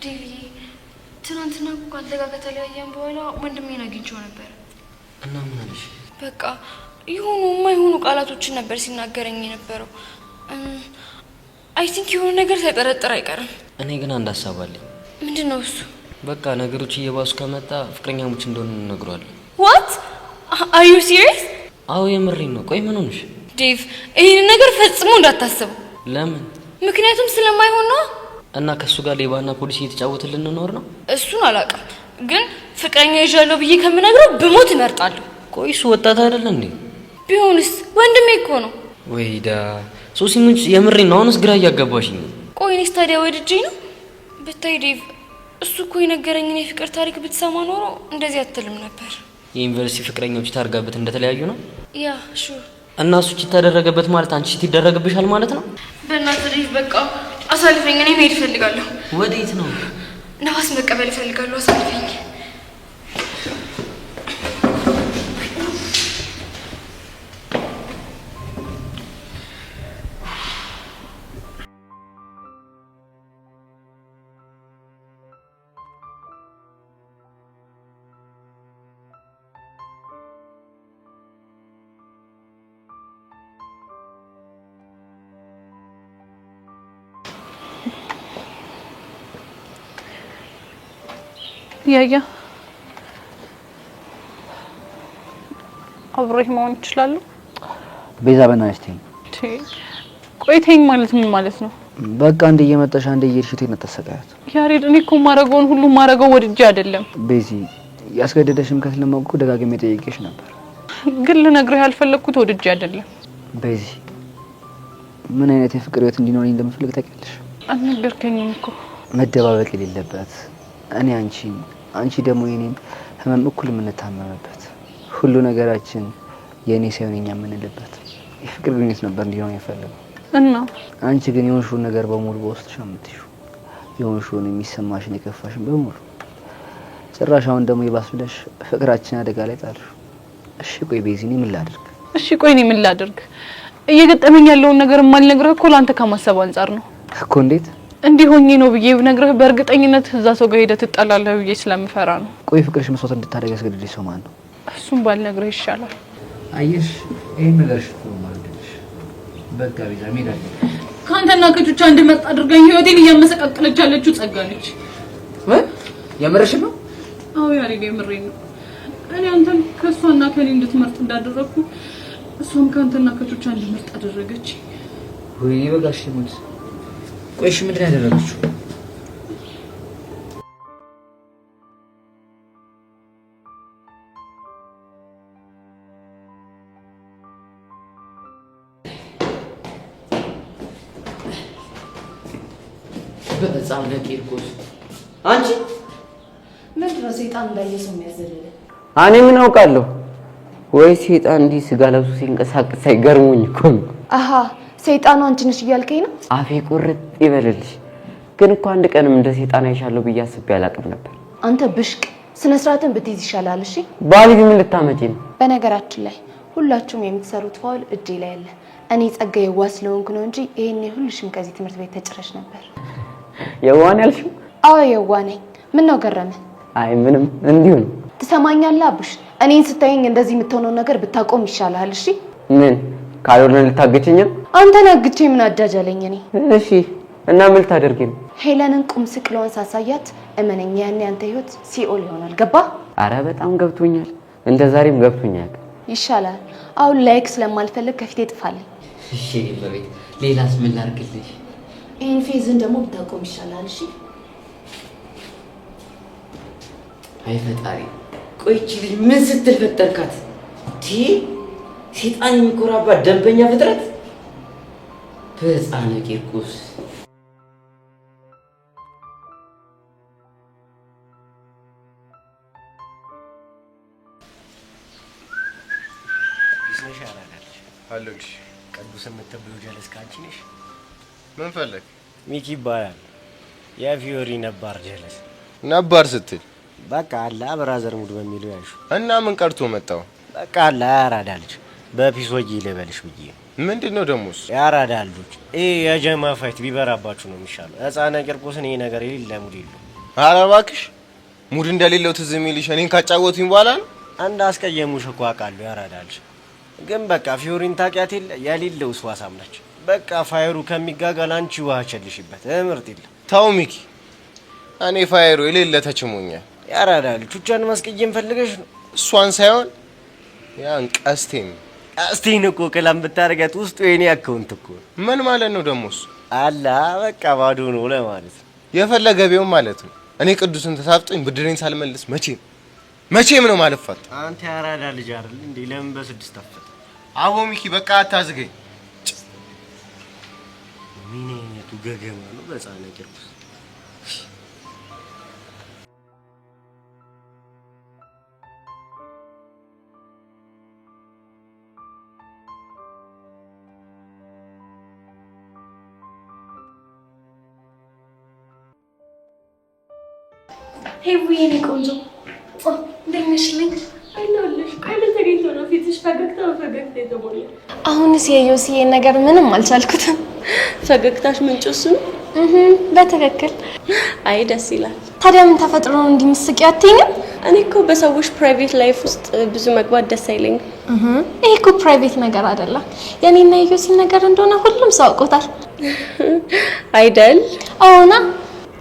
ዴቪ ትናንትና ካንተ ጋር ከተለያየን በኋላ ወንድሜን አግኝቼው ነበር። እና ምን አለሽ? በቃ የሆኑ የማይሆኑ ቃላቶችን ነበር ሲናገረኝ የነበረው። አይ ቲንክ የሆነ ነገር ሳይጠረጥር አይቀርም። እኔ ግን አንድ ሀሳብ አለኝ። ምንድነው እሱ? በቃ ነገሮች እየባሱ ከመጣ ፍቅረኛሞች እንደሆነ እንነግረዋለን። What? Are you serious? አዎ የምሬን ነው። ቆይ ምን ሆነሽ? ዴቭ ይሄን ነገር ፈጽሞ እንዳታስበው። ለምን? ምክንያቱም ስለማይሆን ነው። እና ከሱ ጋር ሌባና ፖሊስ እየተጫወተልን ልንኖር ነው? እሱን አላውቅም፣ ግን ፍቅረኛ ይዣለሁ ብዬ ከምነግረው ብሞት እመርጣለሁ። ቆይ እሱ ወጣት አይደል እንዴ? ቢሆንስ ወንድሜ እኮ ነው። ወይዳ ሶሲ ምን የምሬን ነው። አሁንስ ግራ እያጋባሽኝ ነው። ቆይ እኔስ ታዲያ ወድጄ ነው? ብታይ ዴቭ እሱ እኮ የነገረኝን የፍቅር ታሪክ ብትሰማ ኖሮ እንደዚህ አትልም ነበር። የዩኒቨርሲቲ ፍቅረኞች ታርጋበት እንደተለያዩ ነው? ያ ሹር። እና እሱ ቺት ተደረገበት ማለት አንቺ ቺት ይደረግብሻል ማለት ነው? በእናትህ ዴቭ በቃ አሳልፈኝ። እኔ መሄድ እፈልጋለሁ። ወዴት ነው? ነፋስ መቀበል እፈልጋለሁ። አሳልፈኝ። ያያ አብሬህ መሆን ይችላል። ቤዛ በናይስቲኝ ቆይተኝ ማለት ምን ማለት ነው? በቃ አንዴ እየመጣሽ አንዴ እየሄድሽ ነው ተሰቃያት። ያሬድ እኔ እኮ ማረገውን ሁሉ ማረገው ወድጄ አይደለም። ቤዚ ያስገደደሽም ከስለማውቁ ደጋግሜ ጠይቄሽ ነበር፣ ግን ልነግርህ ያልፈለኩት ወድጄ አይደለም። ቤዚ ምን አይነት የፍቅር ህይወት እንዲኖረኝ እንደምፈልግ ታውቂያለሽ። አልነገርከኝም እኮ። መደባበቅ የሌለበት እኔ አንቺ ደግሞ የኔን ህመም እኩል የምንታመምበት ሁሉ ነገራችን የኔ ሳይሆን የኛ የምንልበት የፍቅር ግንኙነት ነበር እንዲሆን የፈለገው እና አንቺ ግን የሆንሽውን ነገር በሙሉ በውስጥሽ አምጥተሽው የሆንሽውን የሚሰማሽን የከፋሽን በሙሉ ጭራሽ አሁን ደግሞ ይባስ ብለሽ ፍቅራችን አደጋ ላይ ጣልሽ። እሺ ቆይ ቤዚ እኔ ምን ላድርግ? እሺ ቆይ እኔ ምን ላድርግ? እየገጠመኝ ያለውን ነገር ማልነግርህ እኮ ላንተ ከማሰብ አንፃር ነው እኮ። እንዴት እንዲሆኝ ነው ብዬ ነግረህ በእርግጠኝነት እዛ ሰው ጋር ሄደህ ትጣላለህ ብዬ ስለምፈራ ነው። ቆይ ፍቅርሽ መስዋዕት እንድታደርግ ያስገድድሽ ሰው ማን ነው? እሱም ባልነግርህ ይሻላል። አየሽ ይሄን ነገርሽ ነው ማለትሽ። በቃ ቤዛ ሜዳ ካንተና ከቹቻ እንድመጣ አድርገኝ ህይወቴን እያመሰቃቀለች ያለችው ጸጋ ነች። የምርሽ ነው? አዎ ያሬድ የምሬን ነው። እኔ አንተን ከሷና ከኔ እንድትመርጥ እንዳደረኩ እሷም ካንተና ከቹቻ እንድመርጥ አደረገች። ወይ በጋሽ ሙት ቆይሽ ምንድን ያደረገችው? በጣም ለቂርቆስ አንቺ ምንድነው ሰይጣን እንዳየሰው የሚያዘልል? እኔ ምን አውቃለሁ? ወይ ሰይጣን እንዲህ ስጋ ለብሶ ሲንቀሳቀስ አይገርሙኝ እኮ ነው። አሃ ሰይጣኑ አንቺ ነሽ እያልከኝ ነው? አፌ ቁርጥ ይበልልሽ። ግን እኮ አንድ ቀንም እንደ ሰይጣን አይሻለሁ ብዬ አስቤ አላውቅም ነበር። አንተ ብሽቅ ስነ ስርዓትን ብትይዝ ይሻላል። እሺ ባልሽ ምን ልታመጪ ነው? በነገራችን ላይ ሁላችሁም የምትሰሩት ፋውል እጄ ላይ አለ። እኔ ጸጋ የዋህ ስለሆንኩ ነው እንጂ ይሄኔ ሁልሽም ከዚህ ትምህርት ቤት ተጨረሽ ነበር። የዋህ ነኝ ያልሽው? አዎ የዋህ ነኝ። ምን ነው ገረመ? አይ ምንም እንዲሁ ነው። ትሰማኛለህ አቡሽ? እኔን ስታየኝ እንደዚህ የምትሆነው ነገር ብታቆም ይሻላል። እሺ ምን ካልሆነ ልታገጭኝ? አንተን አግቼ ምን አጃጃለኝ እኔ? እሺ እና ምን ልታደርጊ ነው? ሄለንን ቁም ስቅሏን ሳሳያት እመነኝ ያኔ አንተ ህይወት ሲኦል ይሆናል። ገባ? አረ በጣም ገብቶኛል። እንደ ዛሬም ገብቶኛል። ይሻላል። አሁን ላይክ ስለማልፈልግ ከፊቴ ጥፋለኝ። እሺ በቤት ሌላስ ምን ላድርግልሽ? ይሄን ፌዝን ደግሞ ብታቆም ይሻላል። እሺ አይ ፈጣሪ ቆይቺ ልጅ ምን ስትል ፈጠርካት? ሰይጣን የሚኮራባት ደንበኛ ፍጥረት በሕፃነ ቂርቆስ አለልሽ። ቅዱስ የምትብዩ ጀለስ ካንቺ ነሽ? ምን ፈለግ? ሚኪ ይባላል። የፊዮሪ ነባር ጀለስ። ነባር ስትል በቃ አላ ብራዘር ሙድ በሚለው ያሹ እና ምን ቀርቶ መጣው? በቃ አላ ያራዳ ልጅ በፒስ ወጂ ልበልሽ ብዬ። ምንድነው ደሞስ? ያራዳ ልጅ ይሄ የጀማ ፋይት ቢበራባችሁ ነው የሚሻለው። ሕፃነ ቂርቆስን ይሄ ነገር የሌለ ሙድ የለው። ኧረ እባክሽ ሙድ እንደሌለው ትዝ የሚልሽ እኔን ካጫወቱኝ በኋላ ነው። አንድ አስቀየሙሽ እኮ አውቃለሁ። ያራዳ ልጅ ግን በቃ ፊዮሪን ታውቂያት የለ የሌለው ስዋሳም ነች። በቃ ፋይሩ ከሚጋጋል አንቺ ውሃ ቸልሽበት እምርጥ የለ። ተው ሚኪ፣ እኔ ፋይሩ የሌለ ተችሞኛል። ያራዳ ልጅ ቹቻን ማስቀየም ፈልገሽ ነው? እሷን ሳይሆን ያን ቀስቴን እኮ ከላም ብታረጋት ውስጡ የኔ አካውንት እኮ ምን ማለት ነው ደሞስ? አላ በቃ ባዶ ነው ለማለት ነው። የፈለገ ቢሆን ማለት ነው። እኔ ቅዱስን ተሳፍጦኝ ብድሬን ሳልመልስ መቼም ነው ማለፋት። አንተ ያራዳ ልጅ አይደል እንዴ? ለምን በስድስት አፈተ? አቦ ሚኪ በቃ አታዝገኝ። ምን አይነቱ ገገማ ነው በጻነ ቂርቆስ። ሄዊ የኔ ቆንጆ እንደት ነሽልኝ? አይኖልሽ ቆይ ተገኝቶ ነው ፊትሽ ፈገግታ የተሞላ። አሁንስ የዮሲዬ ነገር ምንም አልቻልኩትም። ፈገግታሽ ምንጭ እሱ ነው? በትክክል። አይ ደስ ይላል። ታዲያ ምን ተፈጥሮ ነው እንዲምስቂው አትይኝም? እኔ እኮ በሰዎች ፕራይቬት ላይፍ ውስጥ ብዙ መግባት ደስ አይለኝም። ይሄ እኮ ፕራይቬት ነገር አይደለም። የኔና የዮሲ ነገር እንደሆነ ሁሉም ሰው አውቆታል አይደል? አዎና።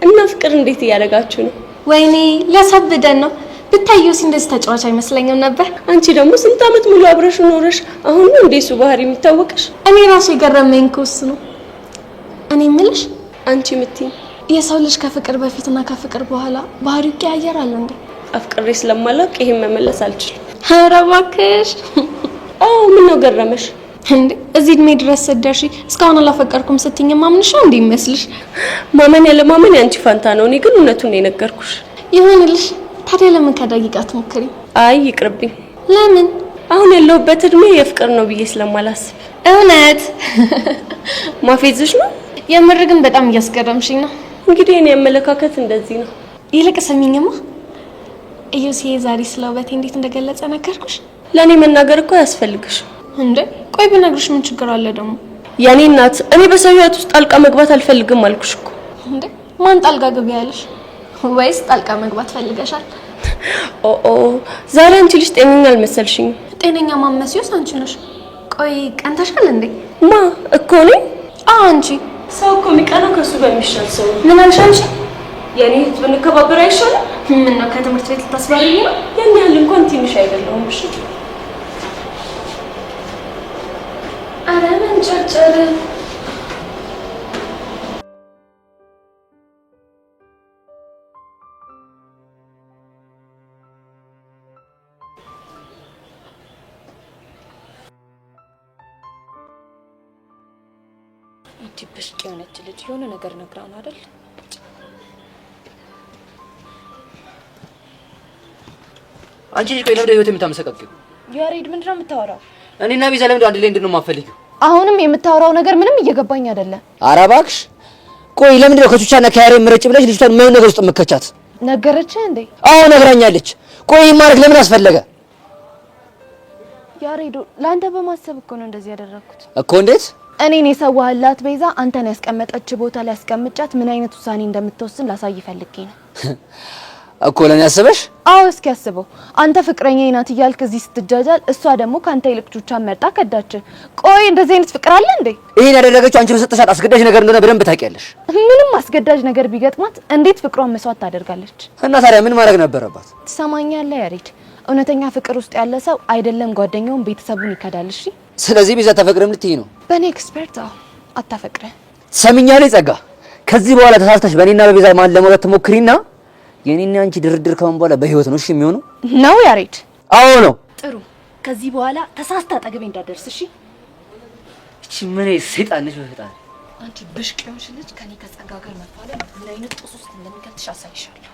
እና ፍቅር እንዴት እያደረጋችሁ ነው? ወይኔ ሊያሳብደን ነው። ብታዩ እንደዚህ ተጫዋች አይመስለኝም ነበር። አንቺ ደግሞ ስንት አመት ሙሉ አብረሽ ኖረሽ አሁን ነው እንዴ እሱ ባህሪ የሚታወቅሽ? እኔ ራሱ የገረመኝ ኮስ ነው። እኔ የምልሽ አንቺ ምትይ የሰው ልጅ ከፍቅር በፊትና ከፍቅር በኋላ ባህሪው ይቀያየራል እንዴ? አፍቅሬ ስለማላውቅ ይሄን መመለስ አልችልም። ኧረ እባክሽ። አዎ ምን ነው ገረመሽ እንዴ? እዚህ እድሜ ድረስ ስትደርሺ እስካሁን አላፈቀርኩም ስትይኝ ማምንሽ እንዴ ይመስልሽ? ማመን ያለ ማመን ያንቺ ፋንታ ነው። እኔ ግን እውነቱን ነው የነገርኩሽ። ይሁንልሽ። ታዲያ ለምን ከደቂቃ ትሞክሪ? አይ ይቅርብኝ። ለምን? አሁን ያለሁበት እድሜ የፍቅር ነው ብዬ ስለማላስብ። እውነት ማፌዝሽ ነው? የምር ግን በጣም እያስገረምሽኝ ነው። እንግዲህ እኔ አመለካከት እንደዚህ ነው። ይልቅ ስሚኝማ፣ ኢዮስዬ ዛሬ ስለ ውበቴ እንዴት እንደገለጸ ነገርኩሽ? ለኔ መናገር እኮ ያስፈልግሽ እንዴ? ቆይ ብነግርሽ ምን ችግር አለ ደግሞ? የኔ እናት፣ እኔ በሰው ህይወት ውስጥ ጣልቃ መግባት አልፈልግም አልኩሽ እኮ። እንዴ ማን ጣልቃ ገቢ ያለሽ? ወይስ ጣልቃ መግባት ፈልገሻል? ዛሬ አንቺ ልጅ ጤነኛ አልመሰልሽኝም። ጤነኛ ማመስዩስ አንቺ ነሽ። ቆይ ቀንተሻል እንዴ? ማ እኮ ነኝ? አንቺ ሰው እኮ የሚቀናው ከሱ በሚሻል ሰው። ምን አልሽ አንቺ? የኔ እህት ብንከባበር አይሻልም? ምን ነው ከትምህርት ቤት ልታስባሪኝ ነው? ያን ያህል እንኳን ትንሽ አይደለሁም። እሺ አረ ምን ጨርጨር። ብሽቅ የሆነች ልጅ የሆነ ነገር ነግራን አይደል? አንቺ ልጅ ቆይ ለምንድን ነው ህይወት የምታመሰቃቂው? ያሬድ ምንድን ነው የምታወራው? እኔና ቤዛ ለምንድን ነው አንድ ላይ እንድንሆን የማትፈልጊው? አሁንም የምታወራው ነገር ምንም እየገባኝ አይደለም። ኧረ እባክሽ ቆይ ለምንድን ነው ከቹቻና ከያሬድ ምረጭ ብለሽ ልጅቷን ምን ነገር ውስጥ መከቻት? ነገረችህ እንዴ? አዎ ነግራኛለች። ቆይ ማድረግ ለምን አስፈለገ? ያሬዱ ለአንተ በማሰብ እኮ ነው እንደዚህ ያደረኩት እኮ። እንዴት? እኔን የሰዋህላት ቤዛ አንተን ያስቀመጠች ቦታ ላይ ያስቀምጫት ምን አይነት ውሳኔ እንደምትወስን ላሳይ ፈልጌ ነው እኮ። ለኔ አስበሽ? አዎ እስኪ አስበው። አንተ ፍቅረኛዬ ናት እያልክ እዚህ ስትጃጃል፣ እሷ ደግሞ ካንተ ይልቅ ቹቻን መርጣ ከዳች። ቆይ እንደዚህ አይነት ፍቅር አለ እንዴ? ይሄን ያደረገችው አንቺ በሰጠሻት አስገዳጅ ነገር እንደሆነ በደንብ ታውቂያለሽ። ምንም አስገዳጅ ነገር ቢገጥማት እንዴት ፍቅሯን መስዋዕት ታደርጋለች? እና ታዲያ ምን ማድረግ ነበረባት? ትሰማኛለህ ያሬድ? እውነተኛ ፍቅር ውስጥ ያለ ሰው አይደለም ጓደኛውን ቤተሰቡን ይከዳል። እሺ ስለዚህ ቤዛ ተፈቅረም ልትይ ነው? በኔ ኤክስፐርት አታፈቅረ። ሰሚኛለሽ ጸጋ፣ ከዚህ በኋላ ተሳስተሽ በእኔና በቤዛ ማን ለመውጣት ትሞክሪና የኔና አንቺ ድርድር ከሆነ በኋላ በህይወት ነው እሺ የሚሆነው? ነው ያሬድ? አዎ ነው። ጥሩ። ከዚህ በኋላ ተሳስታ አጠገቤ እንዳደርስ እሺ? እቺ ምን ሰይጣን ነሽ በፈጣሪ። አንቺ ብሽቅ የሆንሽ ልጅ ከኔ ከጸጋ ጋር መፋለም ምን አይነት ጦስ ውስጥ እንደሚከትሽ አሳይሻለሁ።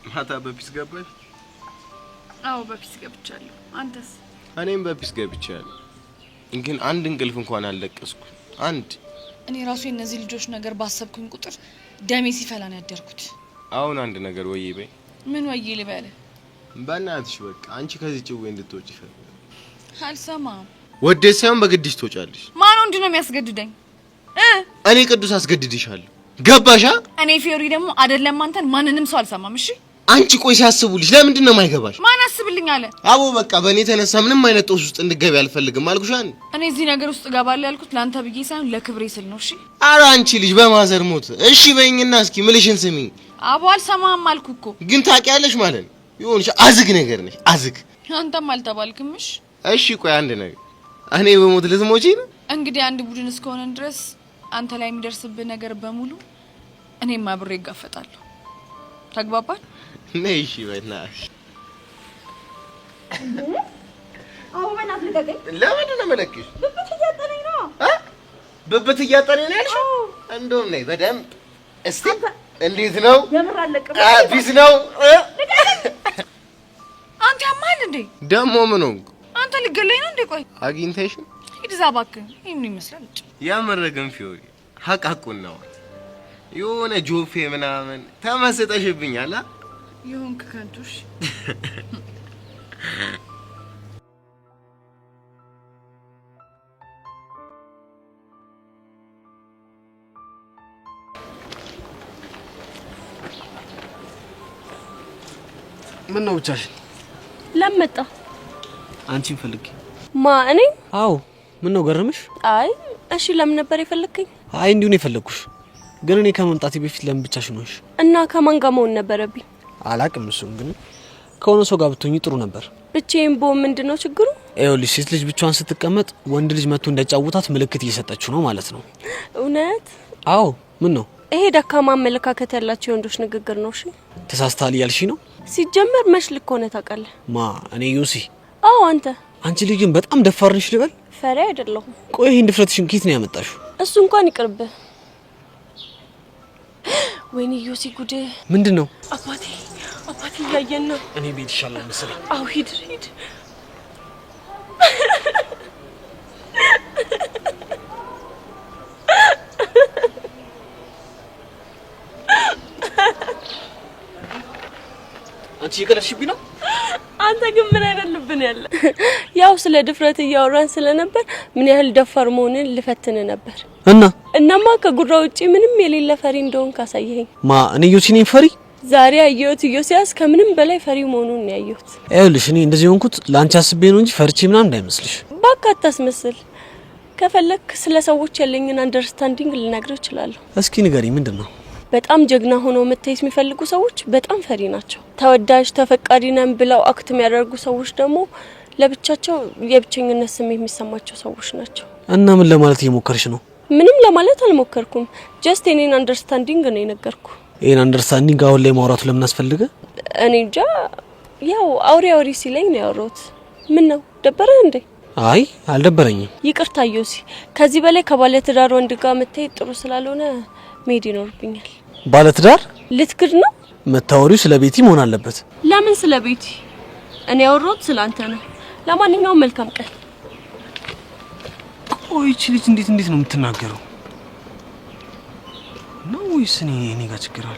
ማታ በፒስ ገባሽ? አዎ በፒስ ገብቻለሁ። አንተስ? እኔም በፒስ ገብቻለሁ፣ ግን አንድ እንቅልፍ እንኳን አልለቀስኩ። አንድ እኔ ራሱ የነዚህ ልጆች ነገር ባሰብኩኝ ቁጥር ደሜ ሲፈላ ነው ያደርኩት። አሁን አንድ ነገር ወይ በይ። ምን ወይ ልበል? በእናትሽ በቃ አንቺ ከዚህ ጭዌ እንድትወጪ ፈልጋለሁ። አልሰማም። ወደስ ሳይሆን በግድሽ ትወጫለሽ። ማን ወንድ ነው የሚያስገድደኝ? እኔ ቅዱስ አስገድድሻለሁ። ገባሻ? እኔ ፊዮሪ ደግሞ አይደለም አንተን ማንንም ሰው አልሰማም። እሺ አንቺ ቆይ ሲያስቡልሽ ለምንድን ነው የማይገባሽ? ማን አስብልኝ አልፈልግልኝ አለ። አቦ በቃ በእኔ ተነሳ ምንም አይነት ጦስ ውስጥ እንድገቢ አልፈልግም አልኩሻን። እኔ እዚህ ነገር ውስጥ እገባለሁ ያልኩት ለአንተ ብዬ ሳይሆን ለክብሬ ስል ነው። እሺ ኧረ አንቺ ልጅ በማዘር ሞት እሺ በይኝና እስኪ ምልሽን ስሚኝ። አቦ አልሰማህም አልኩ እኮ። ግን ታውቂያለሽ ማለት ነው ይሁንሽ አዝግ ነገር ነሽ አዝግ። አንተም አልተባልክምሽ። እሺ ቆይ አንድ ነገር እኔ በሞት ልትሞቺ ነው? እንግዲህ አንድ ቡድን እስከሆነ ድረስ አንተ ላይ የሚደርስብህ ነገር በሙሉ እኔም አብሬ እጋፈጣለሁ። ተግባባን? ነይ እሺ በእናትሽ። አዎ በእናትህ ልቀቀኝ። ለምንድን ነው የምለቅሽ? ብብት እያጠነኝ ነው። ብብት እያጠነኝ ነው ያልሽው? እንደውም ነይ በደንብ እስቲ እንዴት ነው? የምር አለቅም። ፒስ ነው። አንተ ያማል እንዴ? ደሞ ምን ሆንኩ? አንተ ልገለኝ ነው እንዴ? ቆይ አግኝተሽ ሂድ እዛ እባክህ። ይሄን ይመስላል ያመረገን ፊዮሪ ሀቃቁን ነው የሆነ ጆፌ ምናምን ተመስጠሽብኛል። ይሁንክ ከንቱሽ ምን ነው ብቻሽን? ለምን መጣ? አንቺን ፈልጌ። ማ እኔ? አዎ። ምን ነው ገረመሽ? አይ እሺ፣ ለምን ነበር የፈለከኝ? አይ እንዲሁ ነው የፈለኩሽ። ግን እኔ ከመምጣቴ በፊት ለምን ብቻሽን ሆንሽ? እና ከማን ጋር መሆን ነበረብኝ? አላቅም። እሱን ግን ከሆነ ሰው ጋር ብትሆኚ ጥሩ ነበር። ብቻዬን ብሆን ምንድነው ችግሩ? ይኸውልሽ ሴት ልጅ ብቻዋን ስትቀመጥ ወንድ ልጅ መጥቶ እንዳጫውታት ምልክት እየሰጠችው ነው ማለት ነው። እውነት? አዎ። ምን ነው? ይሄ ደካማ አመለካከት ያላቸው ወንዶች ንግግር ነው። እሺ ተሳስተሃል እያልሽ ነው? ሲጀመር መች ልክ ሆነ ታውቃለህ? ማ እኔ ዩሲ? አዎ አንተ። አንቺ ልጅ ግን በጣም ደፋር ነሽ ልበል? ፈሪ አይደለሁም። ቆይ ይሄን ድፍረትሽን ከየት ነው ያመጣሽው? እሱ እንኳን ይቅርብህ። ወይኔ ዩሲ ጉድ! ምንድነው? አባቴ እያየን ነው። እኔ ቤት ይሻላል መሰለኝ። አዎ ሂድ። አንቺ እየቀለድሽብኝ ነው። አንተ ግን ምን አይነት ልብ ነው ያለ? ያው ስለ ድፍረት እያወራን ስለነበር ምን ያህል ደፋር መሆንን ልፈትን ነበር። እናማ ከጉራ ውጪ ምንም የሌለ ፈሪ እንደሆን ካሳየኝ። ማ እኔ ዩሲ ነኝ ፈሪ? ዛሬ አየሁት ዮሲያስ ከምንም በላይ ፈሪ መሆኑን ነው ያየሁት። ይኸውልሽ እኔ እንደዚህ ሆንኩት ላንቺ አስቤ ነው እንጂ ፈርቼ ምናምን እንዳይመስልሽ። እባክህ አታስመስል። ከፈለክ ስለ ሰዎች ያለኝን አንደርስታንዲንግ ልነግርህ እችላለሁ። እስኪ ንገሪኝ፣ ምንድነው? በጣም ጀግና ሆነው መታየት የሚፈልጉ ሰዎች በጣም ፈሪ ናቸው። ተወዳጅ ተፈቃሪ ነን ብለው አክት የሚያደርጉ ሰዎች ደግሞ ለብቻቸው የብቸኝነት ስሜት የሚሰማቸው ሰዎች ናቸው። እና ምን ለማለት እየሞከርሽ ነው? ምንም ለማለት አልሞከርኩም። ጀስት የኔን አንደርስታንዲንግ ነው የነገርኩ። ይሄን አንደርስታንዲንግ አሁን ላይ ማውራቱ ለምን አስፈልገ? እኔ እንጃ፣ ያው አውሪ ሲለኝ ነው ያወራሁት። ምን ነው ደበረህ እንዴ? አይ አልደበረኝም። ይቅርታ ዮሲ፣ ከዚህ በላይ ከባለትዳር ወንድ ጋር መታየት ጥሩ ስላልሆነ መሄድ ይኖርብኛል። ባለትዳር ልትክድ ነው? መታወሪው ስለ ቤቲ መሆን አለበት። ለምን ስለ ቤቲ? እኔ ያወራሁት ስላንተ ነው። ለማንኛውም መልካም ቀን። ቆይ እቺ ልጅ እንዴት ነው የምትናገረው? ነው ወይስ እኔ ጋር ችግር አለ?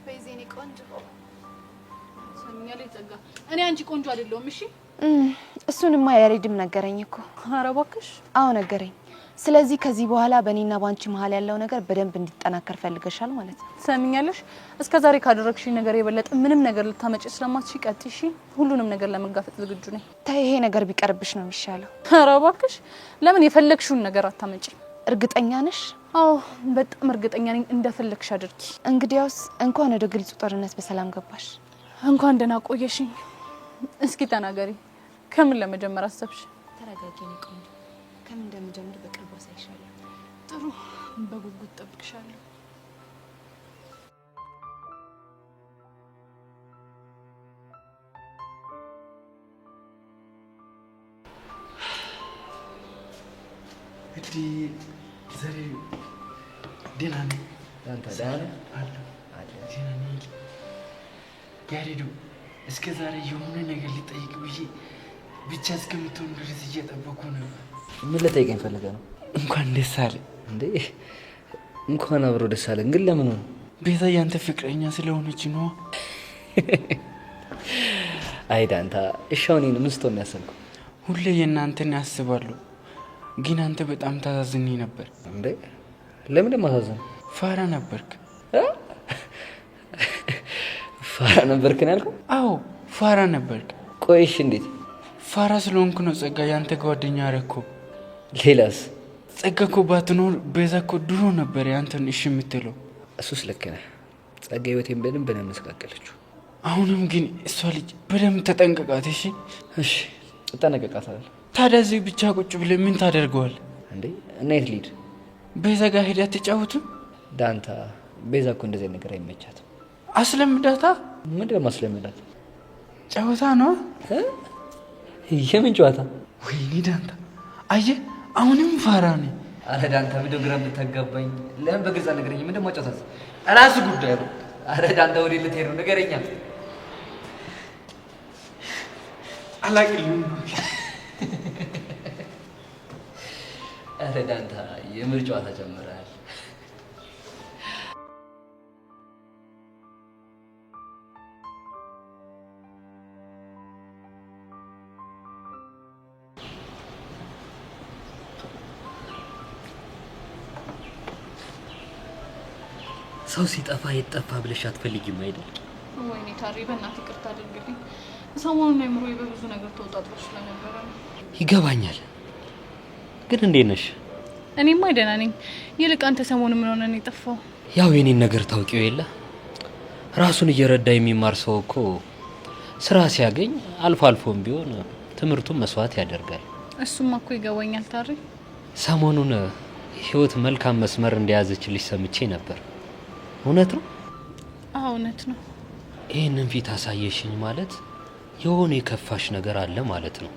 በዚህኔ ቆንጆ ሰምኛለሁ። ይጸጋ እኔ አንቺ ቆንጆ አይደለሁም። እሺ እሱንማ ያሬድም ነገረኝ እኮ። ኧረ እባክሽ። አዎ ነገረኝ። ስለዚህ ከዚህ በኋላ በእኔና ባንቺ መሀል ያለው ነገር በደንብ እንዲጠናከር ፈልገሻል ማለት ነው። ሰምኛለሽ። እስከዛሬ ካደረግሽኝ ነገር የበለጠ ምንም ነገር ልታመጪ ስለማትሽ ቀጥይ። እሺ ሁሉንም ነገር ለመጋፈጥ ዝግጁ ነኝ። ታይ ይሄ ነገር ቢቀርብሽ ነው የሚሻለው። ኧረ እባክሽ። ለምን የፈለግሽውን ነገር አታመጪ? እርግጠኛ ነሽ? አዎ በጣም እርግጠኛ ነኝ። እንደፈለግሽ አድርጊ። እንግዲያውስ እንኳን ወደ ግልጽ ጦርነት በሰላም ገባሽ። እንኳን ደህና ቆየሽኝ። እስኪ ተናገሪ፣ ከምን ለመጀመር አሰብሽ? ተረጋጊ ነው ቆንጆ። ከምን እንደምጀምር በቅርቡ አሳይሻለሁ። ጥሩ፣ በጉጉት ጠብቅሻለሁ። እዲ ዘሬ ደህና ነኝ። አንተ ደህና ነህ? ደህና ነኝ። ያሬዱ እስከ ዛሬ የሆነ ነገር ሊጠይቅ ብዬ ብቻ እስከምትሆን ድረስ እየጠበኩ ነው። ምን ልጠይቀኝ ፈልገህ ነው? እንኳን ደስ አለ እንዴ? እንኳን አብሮ ደስ አለን። ግን ለምን ነው? ቤዛ ያንተ ፍቅረኛ ስለሆነች ነው። አይ ዳንታ እሻውኔን ምን ስትሆን ያሰብኩ ሁሌ የእናንተን ያስባሉ። ግን አንተ በጣም ታዛዝኝ ነበር እንዴ? ለምን ማሳዘን? ፋራ ነበርክ። ፋራ ነበርክ ነው ያልከው? አዎ ፋራ ነበርክ። ቆይሽ እንዴት? ፋራ ስለሆንኩ ነው ጸጋ ያንተ ጓደኛ አረኩ። ሌላስ? ጸጋ እኮ ባትኖር ቤዛ እኮ ድሮ ነበር ያንተን እሺ የምትለው። እሱስ ልክ ነህ። ጸጋ ህይወቴን በደንብ ነው ያመሰቃቀለችው። አሁንም ግን እሷ ልጅ በደንብ ተጠንቀቃት። እሺ እሺ እጠነቀቃታለሁ። ታዲያ እዚህ ብቻ ቁጭ ብለህ ምን ታደርገዋል እንዴ? እና የት ልሂድ? ቤዛ ጋር ሄዳ ትጫወትም? ዳንታ ቤዛ እኮ እንደዚህ ነገር አይመቻትም። አስለምዳታ። ምንድን ነው ማስለምዳት? ጨዋታ ነው። የምን ጨዋታ? ወይኔ ዳንታ አየህ፣ አሁንም ፋራ ነኝ። አረ ዳንታ ምንድን ግራ የምታጋባኝ? ለምን በግልጽ አልነገረኝም? ምንድን ማጫወታት? እራሱ ጉዳይ ነው። አረ ዳንታ ወዴት ልትሄድ ነው? ንገረኛ። አላቅልም። አረ ዳንታ የምር ጨዋታ ጀምረሃል። ሰው ሲጠፋ የጠፋ ብለሽ አትፈልጊም አይደል? ወይኔ ታሪ በእናትህ ይቅርታ አድርግልኝ። ሰሞኑን አይምሮዬ በብዙ ነገር ተወጣጥሮ ስለነበረ ነው። ይገባኛል። ግን እንዴት ነሽ? እኔማ ደህና ነኝ። ይልቅ አንተ ሰሞኑን ምን ሆነህ ነው የጠፋው? ያው የኔን ነገር ታውቂው የለ ራሱን እየረዳ የሚማር ሰው እኮ ስራ ሲያገኝ አልፎ አልፎም ቢሆን ትምህርቱን መስዋዕት ያደርጋል። እሱማ እኮ ይገባኛል ታሪ። ሰሞኑን ህይወት መልካም መስመር እንደያዘችልሽ ሰምቼ ነበር። እውነት ነው? አዎ እውነት ነው። ይህንን ፊት አሳየሽኝ ማለት የሆነ የከፋሽ ነገር አለ ማለት ነው።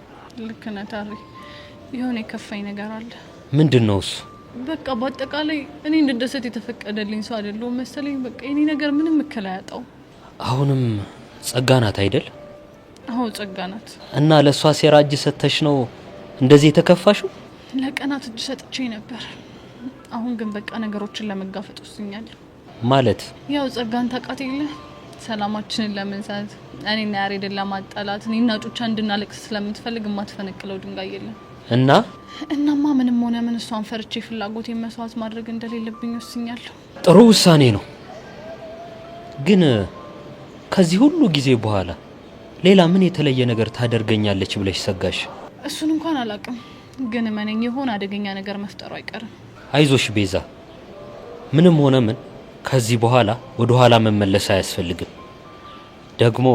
ልክ ነህ ታሪ። የሆነ የከፋኝ ነገር አለ። ምንድን ነው እሱ? በቃ በአጠቃላይ እኔ እንድደሰት የተፈቀደልኝ ሰው አይደለሁም መሰለኝ። በቃ የኔ ነገር ምንም እክል አያጣው። አሁንም ጸጋ ናት አይደል? አዎ ጸጋ ናት። እና ለእሷ ሴራ እጅ ሰተሽ ነው እንደዚህ የተከፋሽው? ለቀናት እጅ ሰጥቼ ነበር። አሁን ግን በቃ ነገሮችን ለመጋፈጥ ወስኛለሁ። ማለት ያው ጸጋን ታውቃት የለ ሰላማችንን ለመንሳት እኔና ያሬድን ለማጣላት እኔና ጩቻ እንድናለቅስ ስለምትፈልግ የማትፈነቅለው ድንጋይ የለም። እናማ ምንም ሆነ ምን እሷን ፈርቼ ፍላጎቴን መስዋዕት ማድረግ እንደሌለብኝ ወስኛለሁ። ጥሩ ውሳኔ ነው። ግን ከዚህ ሁሉ ጊዜ በኋላ ሌላ ምን የተለየ ነገር ታደርገኛለች ብለሽ ሰጋሽ? እሱን እንኳን አላውቅም፣ ግን መነኝ የሆነ አደገኛ ነገር መፍጠሩ አይቀርም። አይዞሽ ቤዛ፣ ምንም ሆነ ምን ከዚህ በኋላ ወደ ኋላ መመለስ አያስፈልግም። ደግሞ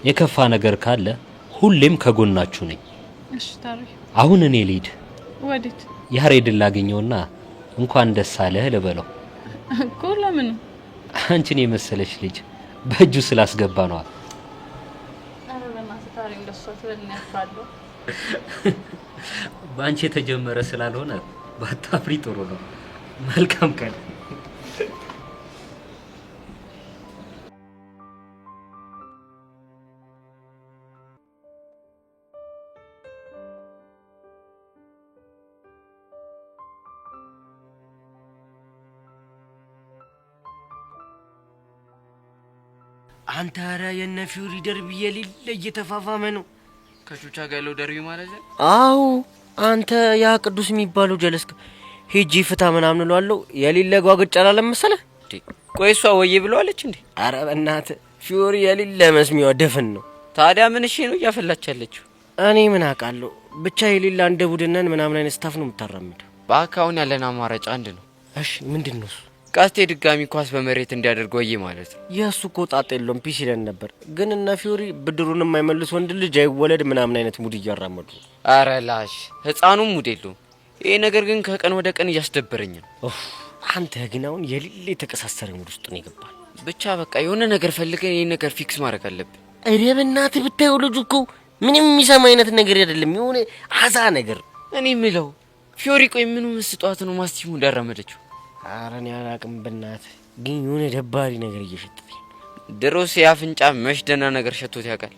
የከፋ ነገር ካለ ሁሌም ከጎናችሁ ነኝ። እሺ ታሪ። አሁን እኔ ልሂድ። ወዴት? ያሬድን ላገኘውና እንኳን ደስ አለህ ልበለው እኮ። ለምን? አንቺን የመሰለች ልጅ በእጁ ስላስገባ ነው። አረ በእናትህ ታሪ እንደሷ ትበልና ያፍራለሁ። በአንቺ የተጀመረ ስላልሆነ ባታፍሪ ጥሩ ነው። መልካም ቀን። አንተ ኧረ የነ ፊውሪ ደርቢ የሌለ እየተፋፋመ ነው። ከቹቻ ጋር ያለው ደርቢ ማለት ነው? አዎ አንተ ያ ቅዱስ የሚባለው ጀለስክ ሄጂ ፍታ ምናምን እለዋለሁ የሌለ ጓግጭ አላለም መሰለህ እንዴ? ቆይ እሷ ወዬ ብለዋለች እንዴ? ኧረ በእናትህ ፊውሪ የሌለ መስሚያው ደፍን ነው። ታዲያ ምን እሺ ነው እያፈላች ያለችው? እኔ ምን አውቃለሁ። ብቻ የሌላ እንደ ቡድነን ምናምን አይነት ስታፍ ነው የምታራምደው። በአካውን ያለን አማራጭ አንድ ነው። እሺ ምንድን ነው እሱ? ቀስቴ ድጋሚ ኳስ በመሬት እንዲያደርግ ወዬ ማለት ነው። የእሱ እኮ ጣጣ የለውም ፒስ ይለን ነበር። ግን እነ ፊውሪ ብድሩን የማይመልስ ወንድ ልጅ አይወለድ ምናምን አይነት ሙድ እያራመዱ። አረ ላሽ ህፃኑም ሙድ የለውም። ይሄ ነገር ግን ከቀን ወደ ቀን እያስደበረኝ ነው። አንተ ግን አሁን የሌለ የተቀሳሰረ ሙድ ውስጥ ነው የገባል። ብቻ በቃ የሆነ ነገር ፈልገን ይሄን ነገር ፊክስ ማድረግ አለብን። እረ በእናትህ ብታየው ልጁ እኮ ምንም የሚሰማ አይነት ነገር አይደለም። የሆነ አዛ ነገር። እኔ የምለው ፊዮሪ ቆይ ምኑ መስጧት ነው ማስቲሙ እንዳራመደችው? ኧረ እኔ አላውቅም በእናትህ ግን የሆነ ደባሪ ነገር እየሸተተኝ። ድሮስ የአፍንጫ መሽ ደህና ነገር ሸቶት ያውቃል?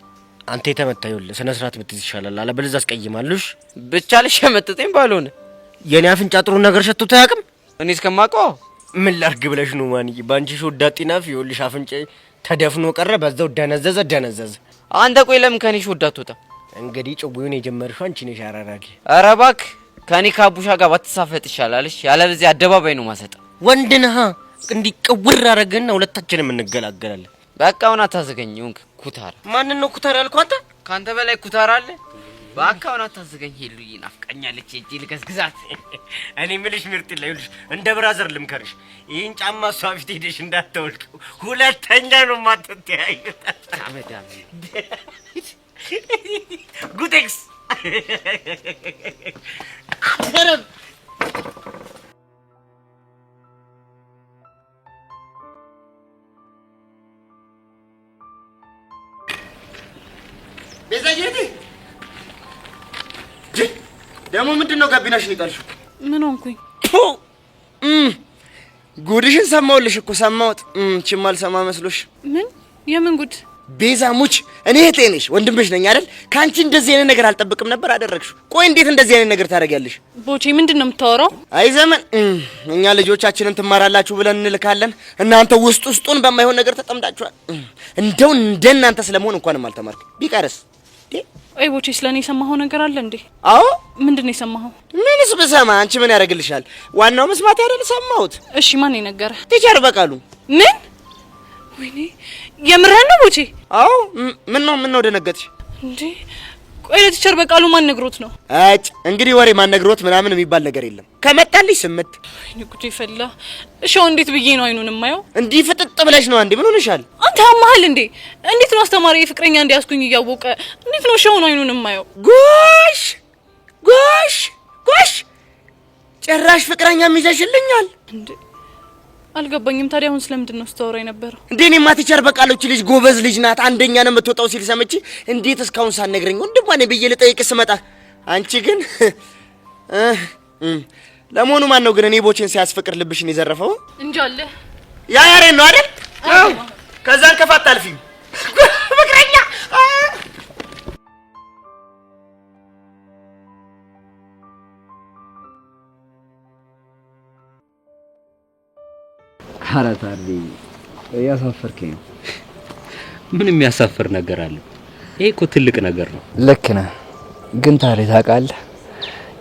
አንተ የተመታ ይኸውልህ ስነ ስርዓት ብትይዝ ይሻላል። አለበለዚያ አስቀይማለሽ። ብቻ ልሸመጥጠኝ ባልሆነ የኔ አፍንጫ ጥሩ ነገር ሸቶት አያውቅም። እኔ እስከማውቀው ምን ላርግ ብለሽ ነው ማንዬ? ባንቺ ሾዳጢናፍ ይኸውልሽ አፍንጫ ተደፍኖ ቀረ፣ በዛው ደነዘዘ። አንተ ቆይ ለምን ከኔ ሾዳት ወጣ? እንግዲህ ጭቡዩን የጀመርሽው አንቺ ነሽ አራራጊ። ኧረ እባክህ ከኔ ካቡሻ ጋር ባትሳፈጥ ይሻላል። እሺ ያለበዚያ አደባባይ ነው ማሰጣ። ወንድ ነህ እንዲቀውር አረገና ሁለታችንም እንገላገላለን። በቃ አሁን አታዘገኝ። ይሁን ኩታራ። ማንን ነው ኩታራ ያልኩህ አንተ? ካንተ በላይ ኩታራ አለ? በቃ አሁን አታዘገኝ። ሄሉዬ ናፍቀኛለች። እጂ ልከስግዛት። እኔ ምልሽ ምርጥ ይልሽ እንደ ብራዘር ልምከርሽ። ይሄን ጫማ እሷ ፊት ሄደሽ እንዳትወልቂው። ሁለተኛ ነው ማትተያዩት። አመዳም ጉቴክስ ደግሞ ምንድነው ጋቢናሽ ይጣልሽው? ምን ሆንኩኝ? ጉድሽን ሰማሁልሽ እኮ ሰማሁት። ችማል ሰማ መስሎሽ? ምን የምን ጉድ? ቤዛ ሙች፣ እኔ እህቴ ነሽ፣ ወንድምሽ ነኝ አይደል? ካንቺ እንደዚህ አይነት ነገር አልጠብቅም ነበር፣ አደረግሽው። ቆይ እንዴት እንደዚህ አይነት ነገር ታደርጊያለሽ? ቦቼ ምንድነው የምታወራው? አይ ዘመን፣ እኛ ልጆቻችንን ትማራላችሁ ብለን እንልካለን፣ እናንተ ውስጡን በማይሆን ነገር ተጠምዳችኋል። እንደው እንደናንተ ስለመሆን እንኳንም አልተማርክ ቢቀርስ። አይ ቦቼ ስለኔ የሰማኸው ነገር አለ እንዴ? አዎ። ምንድነው የሰማኸው? ምንስ ብሰማ አንቺ ምን ያደርግልሻል? ዋናው መስማት አይደል? ሰማሁት። እሺ ማን ይነገረ? ቲቸር በቃሉ። ምን? ወይኔ የምርህን ነው ቦቼ? አዎ። ምን ነው ደነገጥሽ እንዴ? ቆይ ለቲቸር በቃሉ ማን ነግሮት ነው? አጭ እንግዲህ ወሬ ማን ነግሮት ምናምን የሚባል ነገር የለም። ከመጣልሽ ስምት። ወይኔ ጉዴ ፈላ። እሺ እንዴት ብዬ ነው አይኑን የማየው? እንዲህ ፍጥጥ ብለሽ ነው አንዴ። ምን ሆነሻል? አንተ ያማሃል እንዴ? እንዴት ነው አስተማሪ ፍቅረኛ እንዲያስኩኝ እያወቀ እንዴት ነው ሸውን አይኑን የማየው? ጎሽ ጭራሽ ፍቅረኛም ይዘሽልኛል እንዴ? አልገባኝም። ታዲያ አሁን ስለምንድን ነው ስታወራ የነበረው? እንዴ እኔማ ቲቸር በቃሎች ልጅ ጎበዝ ልጅ ናት፣ አንደኛ ነው የምትወጣው ሲል ሰምቼ እንዴት እስካሁን ሳትነግረኝ ወንድሟ ነኝ ብዬ ልጠይቅ ስመጣ አንቺ ግን ለመሆኑ ማን ነው ግን እኔ ቦቼን ሲያስፈቅር ልብሽን የዘረፈው? እንጃለ ያ ያሬን ነው አይደል? ከዛን ከፋት አልፊም ፍቅረኛ አራታሪ ያሳፈርከኝ። ምን የሚያሳፍር ነገር አለ? ይሄ እኮ ትልቅ ነገር ነው። ልክ ነህ። ግን ታዲያ ታውቃለህ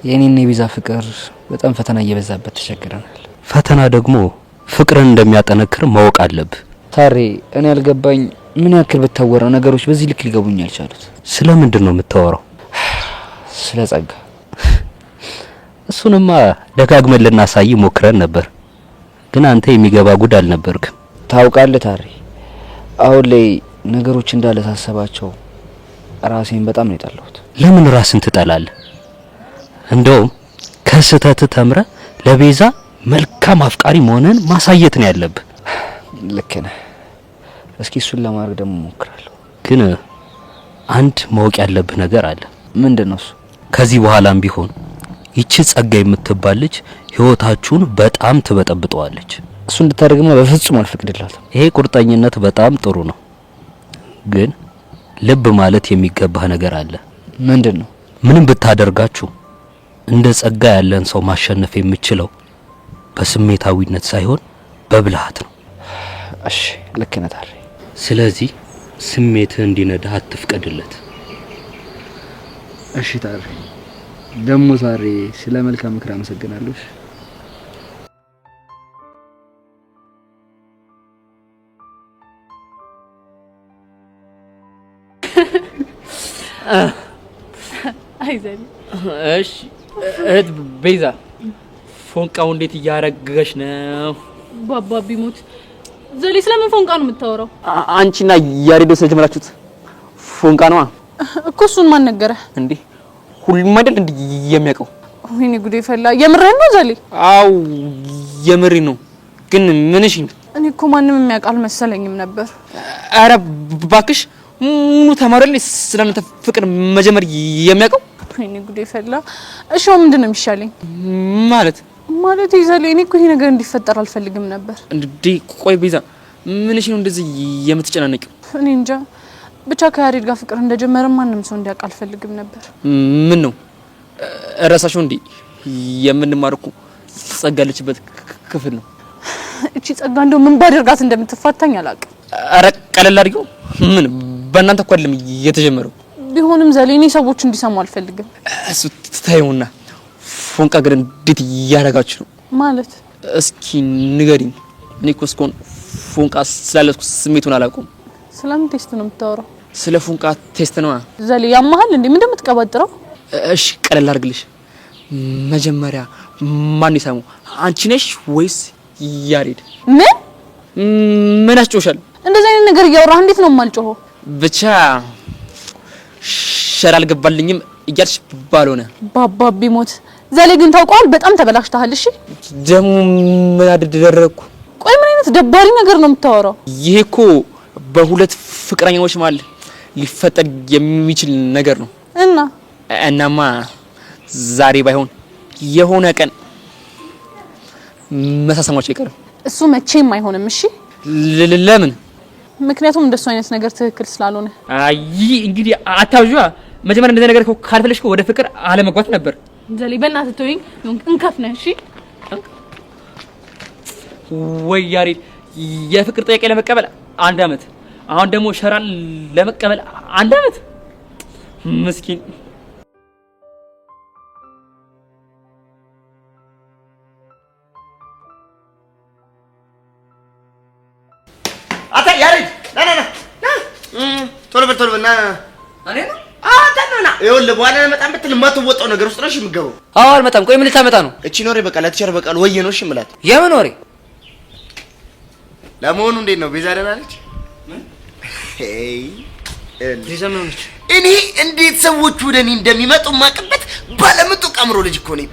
የኔና የቤዛ ፍቅር በጣም ፈተና እየበዛበት ተቸግረናል። ፈተና ደግሞ ፍቅርን እንደሚያጠነክር ማወቅ አለብህ። ታሬ እኔ ያልገባኝ ምን ያክል ብታወራው ነገሮች በዚህ ልክ ሊገቡኝ አልቻሉት። ስለምንድን ነው የምታወራው? ስለ ጸጋ። እሱንማ ደጋግመን ልናሳይ ሞክረን ነበር፣ ግን አንተ የሚገባ ጉድ አልነበርክም። ታውቃለህ ታሬ አሁን ላይ ነገሮች እንዳለ ሳሰባቸው ራሴን በጣም ነው የጠላሁት። ለምን ራስን ትጠላለህ? እንደውም ከስህተት ተምረ ለቤዛ መልካም አፍቃሪ መሆንን ማሳየት ነው ያለብህ። ልክ ነህ። እስኪ እሱን ለማድረግ ደግሞ ሞክራለሁ። ግን አንድ ማወቅ ያለብህ ነገር አለ። ምንድነው እሱ? ከዚህ በኋላም ቢሆን ይቺ ጸጋ የምትባል ልጅ ህይወታችሁን በጣም ትበጠብጠዋለች። እሱ እንድታደርግማ በፍጹም አልፈቅድላትም። ይሄ ቁርጠኝነት በጣም ጥሩ ነው፣ ግን ልብ ማለት የሚገባህ ነገር አለ። ምንድነው? ምንም ብታደርጋችሁ እንደ ጸጋ ያለን ሰው ማሸነፍ የምችለው በስሜታዊነት ሳይሆን በብልሃት ነው። እሺ ልክ ነህ ታሬ። ስለዚህ ስሜትህ እንዲነዳህ አትፍቀድለት። እሺ ታሬ። ደሞ ታሬ ስለ መልካም ምክር አመሰግናለሁ። አይዘል። እሺ እህት ቤዛ ፎንቃው እንዴት እያረገሽ ነው? ባባ ቢሞት ዘሌ ስለምን ፎንቃ ነው የምታወራው? አንቺና ያሬዶ ስለጀመራችሁት ፎንቃ ነዋ እኮ። እሱን ማን ነገረ እንዴ? ሁሉም አይደል እንዴ የሚያውቀው? ወይኔ ጉዴ ፈላ። የምርህን ነው ዘሌ? አው የምሬ ነው። ግን ምንሽ? እኔ እኮ ማንም የሚያውቅ አልመሰለኝም ነበር። አረ ባክሽ ሙሉ ተማሪል ስለናንተ ፍቅር መጀመር የሚያውቀው? ወይኔ ጉዴ ፈላ። እሺ ምንድነው የሚሻለኝ? ማለት ይዘሌ እኔ እኮ ይሄ ነገር እንዲፈጠር አልፈልግም ነበር። እንዴ ቆይ ቤዛ ምንሽ ነው እንደዚህ የምትጨናነቂው? እኔ እንጃ ብቻ ከያሬድ ጋር ፍቅር እንደጀመረ ማንም ሰው እንዲያውቅ አልፈልግም ነበር። ምን ነው እረሳሽው እንዴ? የምንማርኩ ጸጋለችበት ክፍል ነው። እቺ ጸጋ እንደው ምን ባደርጋት እንደምትፋታኝ አላውቅም። ኧረ ቀለል አድርጊው። ምን በእናንተ እኮ አይደለም የተጀመረው። ቢሆንም ዘሌኔ ሰዎች እንዲሰሙ አልፈልግም። እሱ ታዩና ፎንቃ ግን እንዴት እያደረጋችሁ ነው ማለት? እስኪ ንገሪኝ። እኔ እኮ እስካሁን ፎንቃ ስላለስኩ ስሜቱን አላውቀውም። ስለምን ቴስት ነው የምታወራው? ስለ ፎንቃ ቴስት ነው። ዘሌ ያማሃል እንዴ? ምን እንደምትቀባጥረው? እሺ ቀለል አድርግልሽ። መጀመሪያ ማን ይሰሙ? አንቺ ነሽ ወይስ ያሬድ? ምን አስጮሻል? እንደዚህ አይነት ነገር እያወራህ እንዴት ነው የማልጮኸው? ብቻ ሸራ አልገባልኝም እያልሽ ባልሆነ ባባቢ ሞት። ዘሌ ግን ታውቀዋል፣ በጣም ተበላሽተሃል። እሺ ደግሞ ምን አደረኩ? ቆይ ምን አይነት ደባሪ ነገር ነው የምታወራው? ይሄ እኮ በሁለት ፍቅረኛዎች መሀል ሊፈጠር የሚችል ነገር ነው። እናማ ዛሬ ባይሆን የሆነ ቀን መሳሰማቸው አይቀርም። እሱ መቼም አይሆንም። እሺ ለምን? ምክንያቱም እንደሱ አይነት ነገር ትክክል ስላልሆነ። አይ እንግዲህ አታውጇ። መጀመሪያ እንደዚህ ነገር ካልፈለሽኩ ወደ ፍቅር አለመግባት ነበር። ዘሌ በእናትህ ተወኝ። እንከፍ ነህ። እሺ ወይ ያሬድ፣ የፍቅር ጥያቄ ለመቀበል 1 አመት፣ አሁን ደግሞ ሸራን ለመቀበል 1 አመት። ምስኪን አታ ያሬድ ና ቶሎ በል ና። እኔ ነው ና ይኸውልህ፣ በኋላ ለመጣም ብትል የማትወጣው ነገር ውስጥ ነው እሺ የምትገባው። አዎ አልመጣም። ቆይ ምን ልታመጣ ነው? እቺ ኖሬ በቃ ለተቸር በቃ ወይ ነው እሺ የምላት። የምን ወሬ? ለመሆኑ እንዴት ነው ቤዛ ደህና ነች? እኔ እንዴት ሰዎቹ ወደ እኔ እንደሚመጡ ማቅበት ባለምጡ ቀምሮ ልጅ እኮ ነኝ።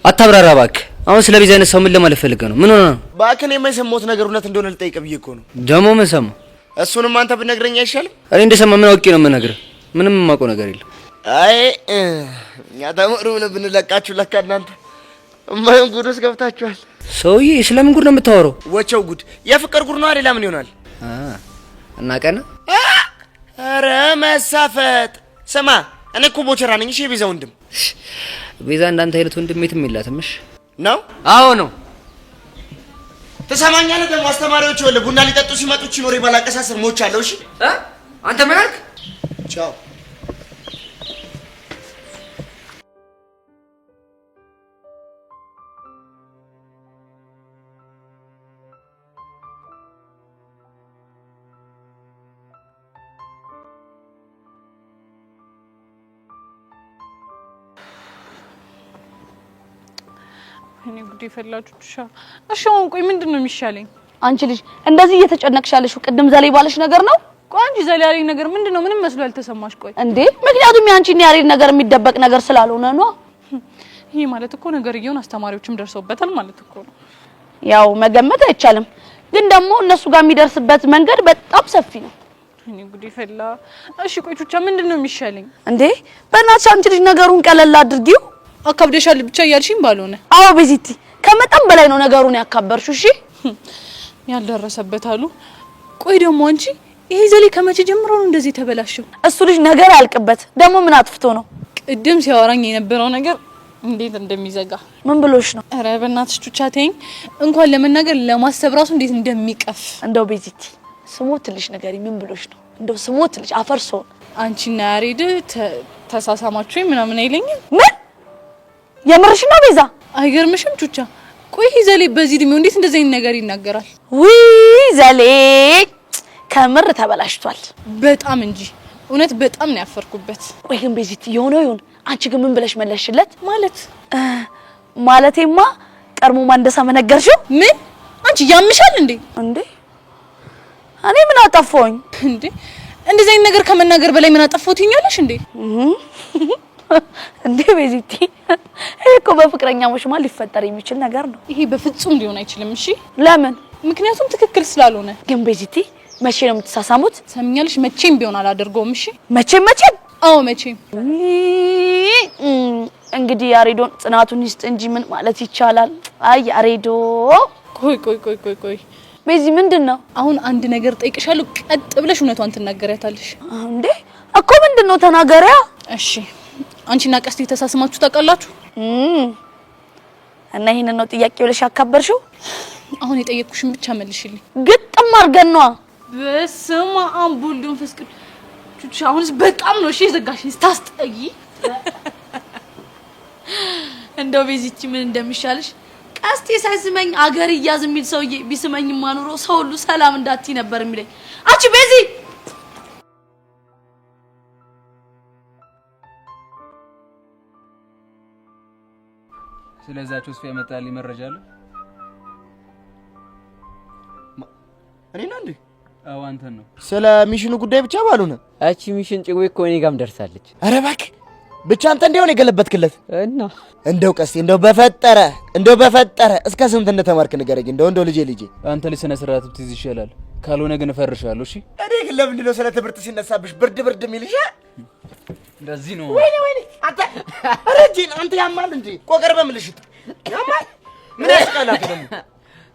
አታብራራ እባክህ። አሁን ስለ ቤዛ አይነት ሰው ምን ለማለት ፈልገህ ነው? ምን ሆነ ነው? እባክህ እኔ የማይሰማሁት ነገር እውነት እንደሆነ ልጠይቅህ ብዬ እኮ ነው። ደግሞ ምን ሰማህ? እሱንም አንተ ብትነግረኝ አይሻልም? እኔ እንደሰማ ምን አውቄ ነው የምነግርህ? ምንም የማውቀው ነገር የለም። አይ እኛ ተምሩ ብለን ብንለቃችሁ ለካ እናንተ የማይሆን ጉድ ውስጥ ገብታችኋል። ሰውዬ ስለምን ጉድ ነው የምታወራው? ወቸው ጉድ የፍቅር ጉድ ነው አይደል? ምን ይሆናል? እና ቀና ኧረ መሳፈጥ። ስማ እኔ እኮ ቦቸራ ነኝ። እሺ የቤዛ ወንድም። ቤዛ እንዳንተ አይነት ወንድም የትም የላትም። እሺ ነው? አዎ ነው። ተሰማኛለህ? ደግሞ አስተማሪዎች ወለ ቡና ሊጠጡ ሲመጡ ኖሬ ባላቀሳሰር ሞቻለሁ። እሺ አንተ ምን አልክ? ቻው። እኔ ጉዴ ፈላችሁ ትሻ። እሺ አሁን ቆይ ምንድነው የሚሻለኝ? አንቺ ልጅ እንደዚህ እየተጨነቅሽ ያለሽው ቅድም ዘሌ ባለሽ ነገር ነው? ቆይ አንቺ ዘሌ ያለኝ ነገር ምንድነው? ምንም መስሎ ያልተሰማሽ? ቆይ እንዴ ምክንያቱም ያንቺና ያሬድ ነገር የሚደበቅ ነገር ስላልሆነ ነው። ይሄ ማለት እኮ ነገርየውን አስተማሪዎችም ደርሰውበታል ማለት እኮ ነው። ያው መገመት አይቻልም፣ ግን ደግሞ እነሱ ጋር የሚደርስበት መንገድ በጣም ሰፊ ነው። እኔ ጉዴ ፈላ። እሺ ቆይ ቹቻ ምንድነው የሚሻለኝ? እንዴ በእናትሽ አንቺ ልጅ ነገሩን ቀለል አድርጊው። አካብደሻል ብቻ እያልሽኝ ባልሆነ። አዎ ቤዚቲ ከመጠን በላይ ነው ነገሩን ያካበርሽው። እሺ ያልደረሰበት አሉ። ቆይ ደግሞ አንቺ ይሄ ዘሌ ከመቼ ጀምሮ ነው እንደዚህ ተበላሽው? እሱ ልጅ ነገር ያልቅበት ደግሞ ምን አጥፍቶ ነው? ቅድም ሲያወራኝ የነበረው ነገር እንዴት እንደሚዘጋ ምን ብሎሽ ነው? ኧረ በእናትሽ ቹቻ ተይኝ። እንኳን ለመናገር ለማሰብ ራሱ እንዴት እንደሚቀፍ። እንደው ቤዚቲ ስሞትልሽ ነገር ምን ብሎሽ ነው? እንደው ስሞትልሽ አፈርሶ አንቺና ያሬድ ተሳሳማችሁ ምናምን አይለኝም? ምን የምርሽ ነው ቤዛ? አይገርምሽም ቹቻ? ቆይ ዘሌ በዚህ እድሜው እንዴት እንደዚህ አይነት ነገር ይናገራል? ውይ ዘሌ ከምር ተበላሽቷል በጣም እንጂ እውነት በጣም ነው ያፈርኩበት። ቆይ ግን ቤዚቲ የሆነው ይሁን፣ አንቺ ግን ምን ብለሽ መለሽለት? ማለቴማ ቀርሞ ማንደሳ መነገርሽው? ምን አንቺ ያምሻል እንዴ? እንዴ እኔ ምን አጠፋሁኝ እንዴ? እንደዚህ አይነት ነገር ከመናገር በላይ ምን አጠፋሁት ይኛለሽ እንዴ? እንዴ ቤዚቲ ይሄ እኮ በፍቅረኛሞች ማለት ሊፈጠር የሚችል ነገር ነው። ይሄ በፍጹም ሊሆን አይችልም። እሺ ለምን? ምክንያቱም ትክክል ስላልሆነ። ግን ቤዚቲ መቼ ነው የምትሳሳሙት? ሰምኛለሽ? መቼም ቢሆን አላደርገውም። እሺ መቼም? አዎ መቼም። እንግዲህ ያሬዶን ጽናቱን ይስጥ እንጂ ምን ማለት ይቻላል? አይ ያሬዶ። ቆይ ቤዚ ምንድነው? አሁን አንድ ነገር ጠይቅሻለሁ፣ ቀጥ ብለሽ እውነቷን ትናገሪያታለሽ። እንዴ እኮ ምንድነው? ተናገሪያ። እሺ አንቺና ቀስቴ ተሳስማችሁ ታውቃላችሁ? እና ይሄንን ነው ጥያቄ ብለሽ አካበርሽው? አሁን የጠየቅኩሽን ብቻ መልሽልኝ። ግጥም አድርገን ነዋ። በስመ አብ ወልድ ወመንፈስ ቅዱስ። ቹቹ አሁንስ በጣም ነው እሺ የዘጋሽኝ ስታስጠይ። እንደው ቤዚቺ ምን እንደሚሻልሽ ቀስቴ ሳይስመኝ አገር ይያዝ የሚል ሰውዬ ቢስመኝ ማኑሮ ሰው ሁሉ ሰላም እንዳትይ ነበር የሚለኝ። አንቺ ቤዚ ስለዛችሁ ስፋ የመጣልኝ መረጃ አለ። እኔና እንዴ? አዎ አንተን ነው። ስለ ሚሽኑ ጉዳይ ብቻ ባሉነ እቺ ሚሽን ጭዌ እኮ እኔ ጋርም ደርሳለች። ኧረ እባክህ ብቻ አንተ እንደሆነ የገለበትክለት እና እንደው ቀስቴ እንደው በፈጠረ እስከ ስንት እንደተማርክ ንገረኝ። እንደው ልጄ አንተ ልጅ ስነ ስርዓት ብትይዝ ይሻላል። ካልሆነ ግን እፈርሻለሁ። እሺ እኔ ግን ለምንድን ነው ስለ ትምህርት ሲነሳብሽ ብርድ የሚልሽ? እንደዚህ ነው። ወይኔ አንተ አረጂን አንተ ያማል እንዴ? ቆቀር በምልሽት ያማል። ምን ያስቀላል ደግሞ?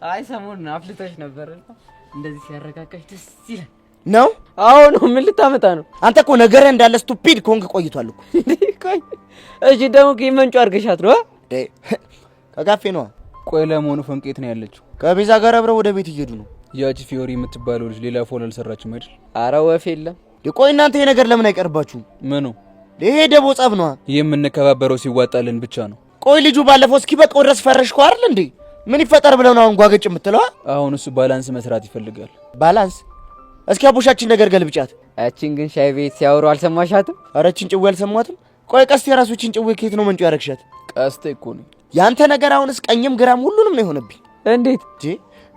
አይ ሰሞኑን አፍልተሽ ነበርና እንደዚህ ሲያረጋጋሽ ደስ ይላል ነው። አዎ ነው። ምን ልታመጣ ነው? አንተ እኮ ነገር እንዳለ ስቱፒድ ኮንክ ቆይቷል እኮ። ቆይ እሺ ደግሞ ከመንጩ አርገሻት ነው ደ ከጋፌ ነው። ቆይ ለመሆኑ ፈንቄት ነው ያለችው? ከቤዛ ጋር አብረው ወደ ቤት እየሄዱ ነው። ያቺ ፊዮሪ የምትባለው ልጅ ሌላ ፎል አልሰራችም አይደል? አረ ወፍ የለም። ቆይ እናንተ ይሄ ነገር ለምን አይቀርባችሁም? ምኑ? ይሄ ደቦ ጸብ ነው። የምንከባበረው ሲዋጣልን ብቻ ነው። ቆይ ልጁ ባለፈው እስኪበቃው ድረስ ፈረሽከው አይደል እንዴ? ምን ይፈጠር ብለው ነው አሁን ጓገጭ የምትለው? አሁን እሱ ባላንስ መስራት ይፈልጋል። ባላንስ? እስኪ አቡሻችን ነገር ገልብጫት። እቺን ግን ሻይ ቤት ሲያወሩ አልሰማሻትም? ኧረ እቺን ጭዌ አልሰማትም። ቆይ ቀስቴ የራሱ እቺን ጭዌ ከየት ነው መንጩ ያረግሻት? ቀስቴ እኮ ነው ያንተ ነገር። አሁንስ ቀኝም ግራም ሁሉንም ነው የሆነብኝ። እንዴት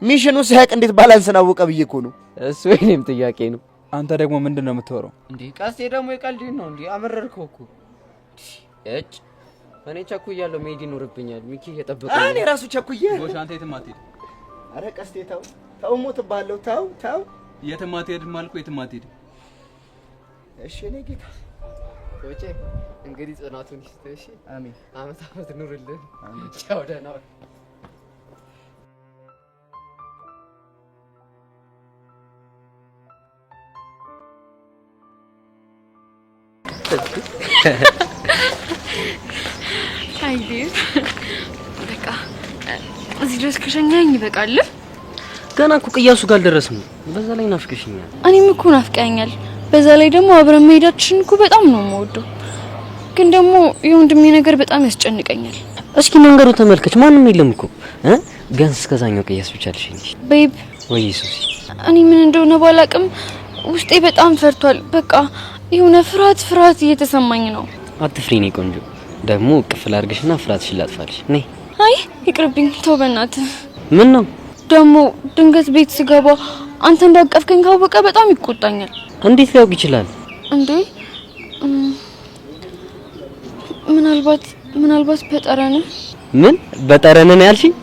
ሚሽኑ ሳያቅ እንዴት ባላንስን አወቀ ብዬ እኮ ነው። እሱ የኔም ጥያቄ ነው። አንተ ደግሞ ምንድነው የምትወራው እንዴ? ቀስቴ ደግሞ የቀልድ ነው እንዴ? አመረርከው እኮ እጭ እኔ ቸኩያለሁ። መሄድ ይኖርብኛል። ሚኪ እየጠበቀኝ። እኔ ራሱ ቸኩዬ። ጎሽ አንተ የትም አትሄድ። አረ ቀስቴ ተው ሞትብሃለሁ። ተው የትም አትሄድም አልኩህ። የትም አትሄድ። እሺ እኔ ጌታ ቆጬ እንግዲህ ጽናቱን ይስጥህ። እሺ አሜን። አመት ኑርልን። ቻው ደህና ዋል። አይዴ በቃ እዚህ ድረስ ከሸኛኝ ይበቃል። ገና እኮ ቅያሱ ጋር አልደረስንም። በዛ ላይ ናፍቀሽኛል። እኔም እኮ ናፍቀኛል። በዛ ላይ ደግሞ አብረን መሄዳችን እኮ በጣም ነው የምወደው። ግን ደግሞ የወንድሜ ነገር በጣም ያስጨንቀኛል። እስኪ መንገዱ ተመልከች፣ ማንም የለም እኮ ቢያንስ እስከዛኛው ቅያስ ብቻ ልሽኝሽ። ቤብ ወይ ሱሲ፣ እኔ ምን እንደሆነ ባላቅም ውስጤ በጣም ፈርቷል። በቃ የሆነ ፍርሃት እየተሰማኝ ነው። አትፍሪ የኔ ቆንጆ። ደግሞ ቅፍል አድርገሽና ፍርሃትሽን ላጥፋልሽ። ነይ። አይ ይቅርብኝ፣ ተው በእናትህ። ምን ነው ደግሞ ድንገት ቤት ስገባ አንተ እንዳቀፍከኝ ካወቀ በጣም ይቆጣኛል። እንዴት ሊያውቅ ይችላል እንዴ? ምናልባት በጠረን። ምን በጠረን ነው ያልሽኝ?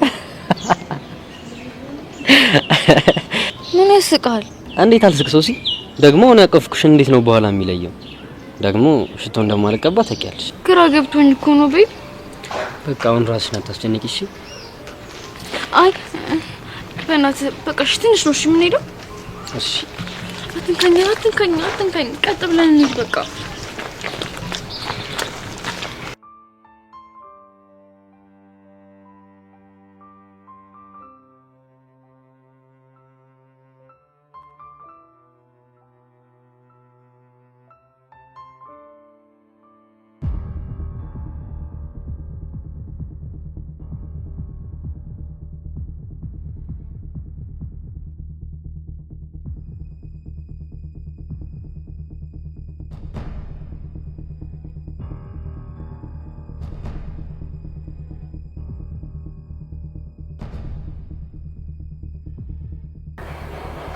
ምን ያስቃል? እንዴት አልስቅ ሶሲ። ደግሞ እኔ ያቀፍኩሽን እንዴት ነው በኋላ የሚለየው? ደግሞ ሽቶ እንደማልቀባ ታውቂያለሽ። ግራ ገብቶኝ እኮ ነው ቤብ። በቃ አሁን ራስሽን አታስጨንቂ እሺ? አይ በእናትህ በቃ እሺ፣ ትንሽ ነው እሺ የምንሄደው። እሺ አትንካኝ፣ ቀጥ ብለን እንሂድ በቃ።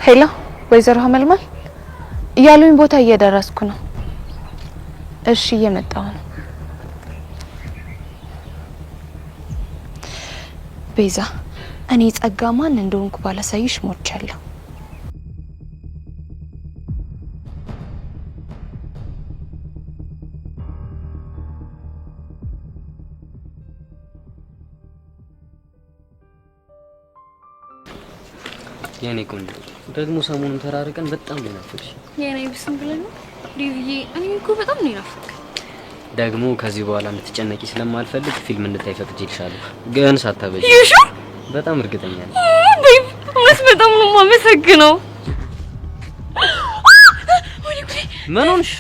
ሄሎ ወይዘሮ ሀመልማል፣ ያሉኝ ቦታ እየደረስኩ ነው። እሺ እየመጣሁ ነው። ቤዛ፣ እኔ ጸጋ ማን እንደሆንኩ ባላሳይሽ ሞቻለሁ። የኔ ቆንጆ ደግሞ ሰሞኑን ተራርቀን በጣም ነው ናፈቅሽ። የኔ ብስም ብለን ነው ዲቪዬ። እኔ እኮ በጣም ነው ናፈቅ። ደግሞ ከዚህ በኋላ እንድትጨነቂ ስለማልፈልግ ፊልም እንድታይ ፈቅጄልሻለሁ፣ ግን ሳታበጂ። ይሹ በጣም እርግጠኛ ነኝ። ቤብ እውነት በጣም ነው የማመሰግነው። ምን ሆንሽ?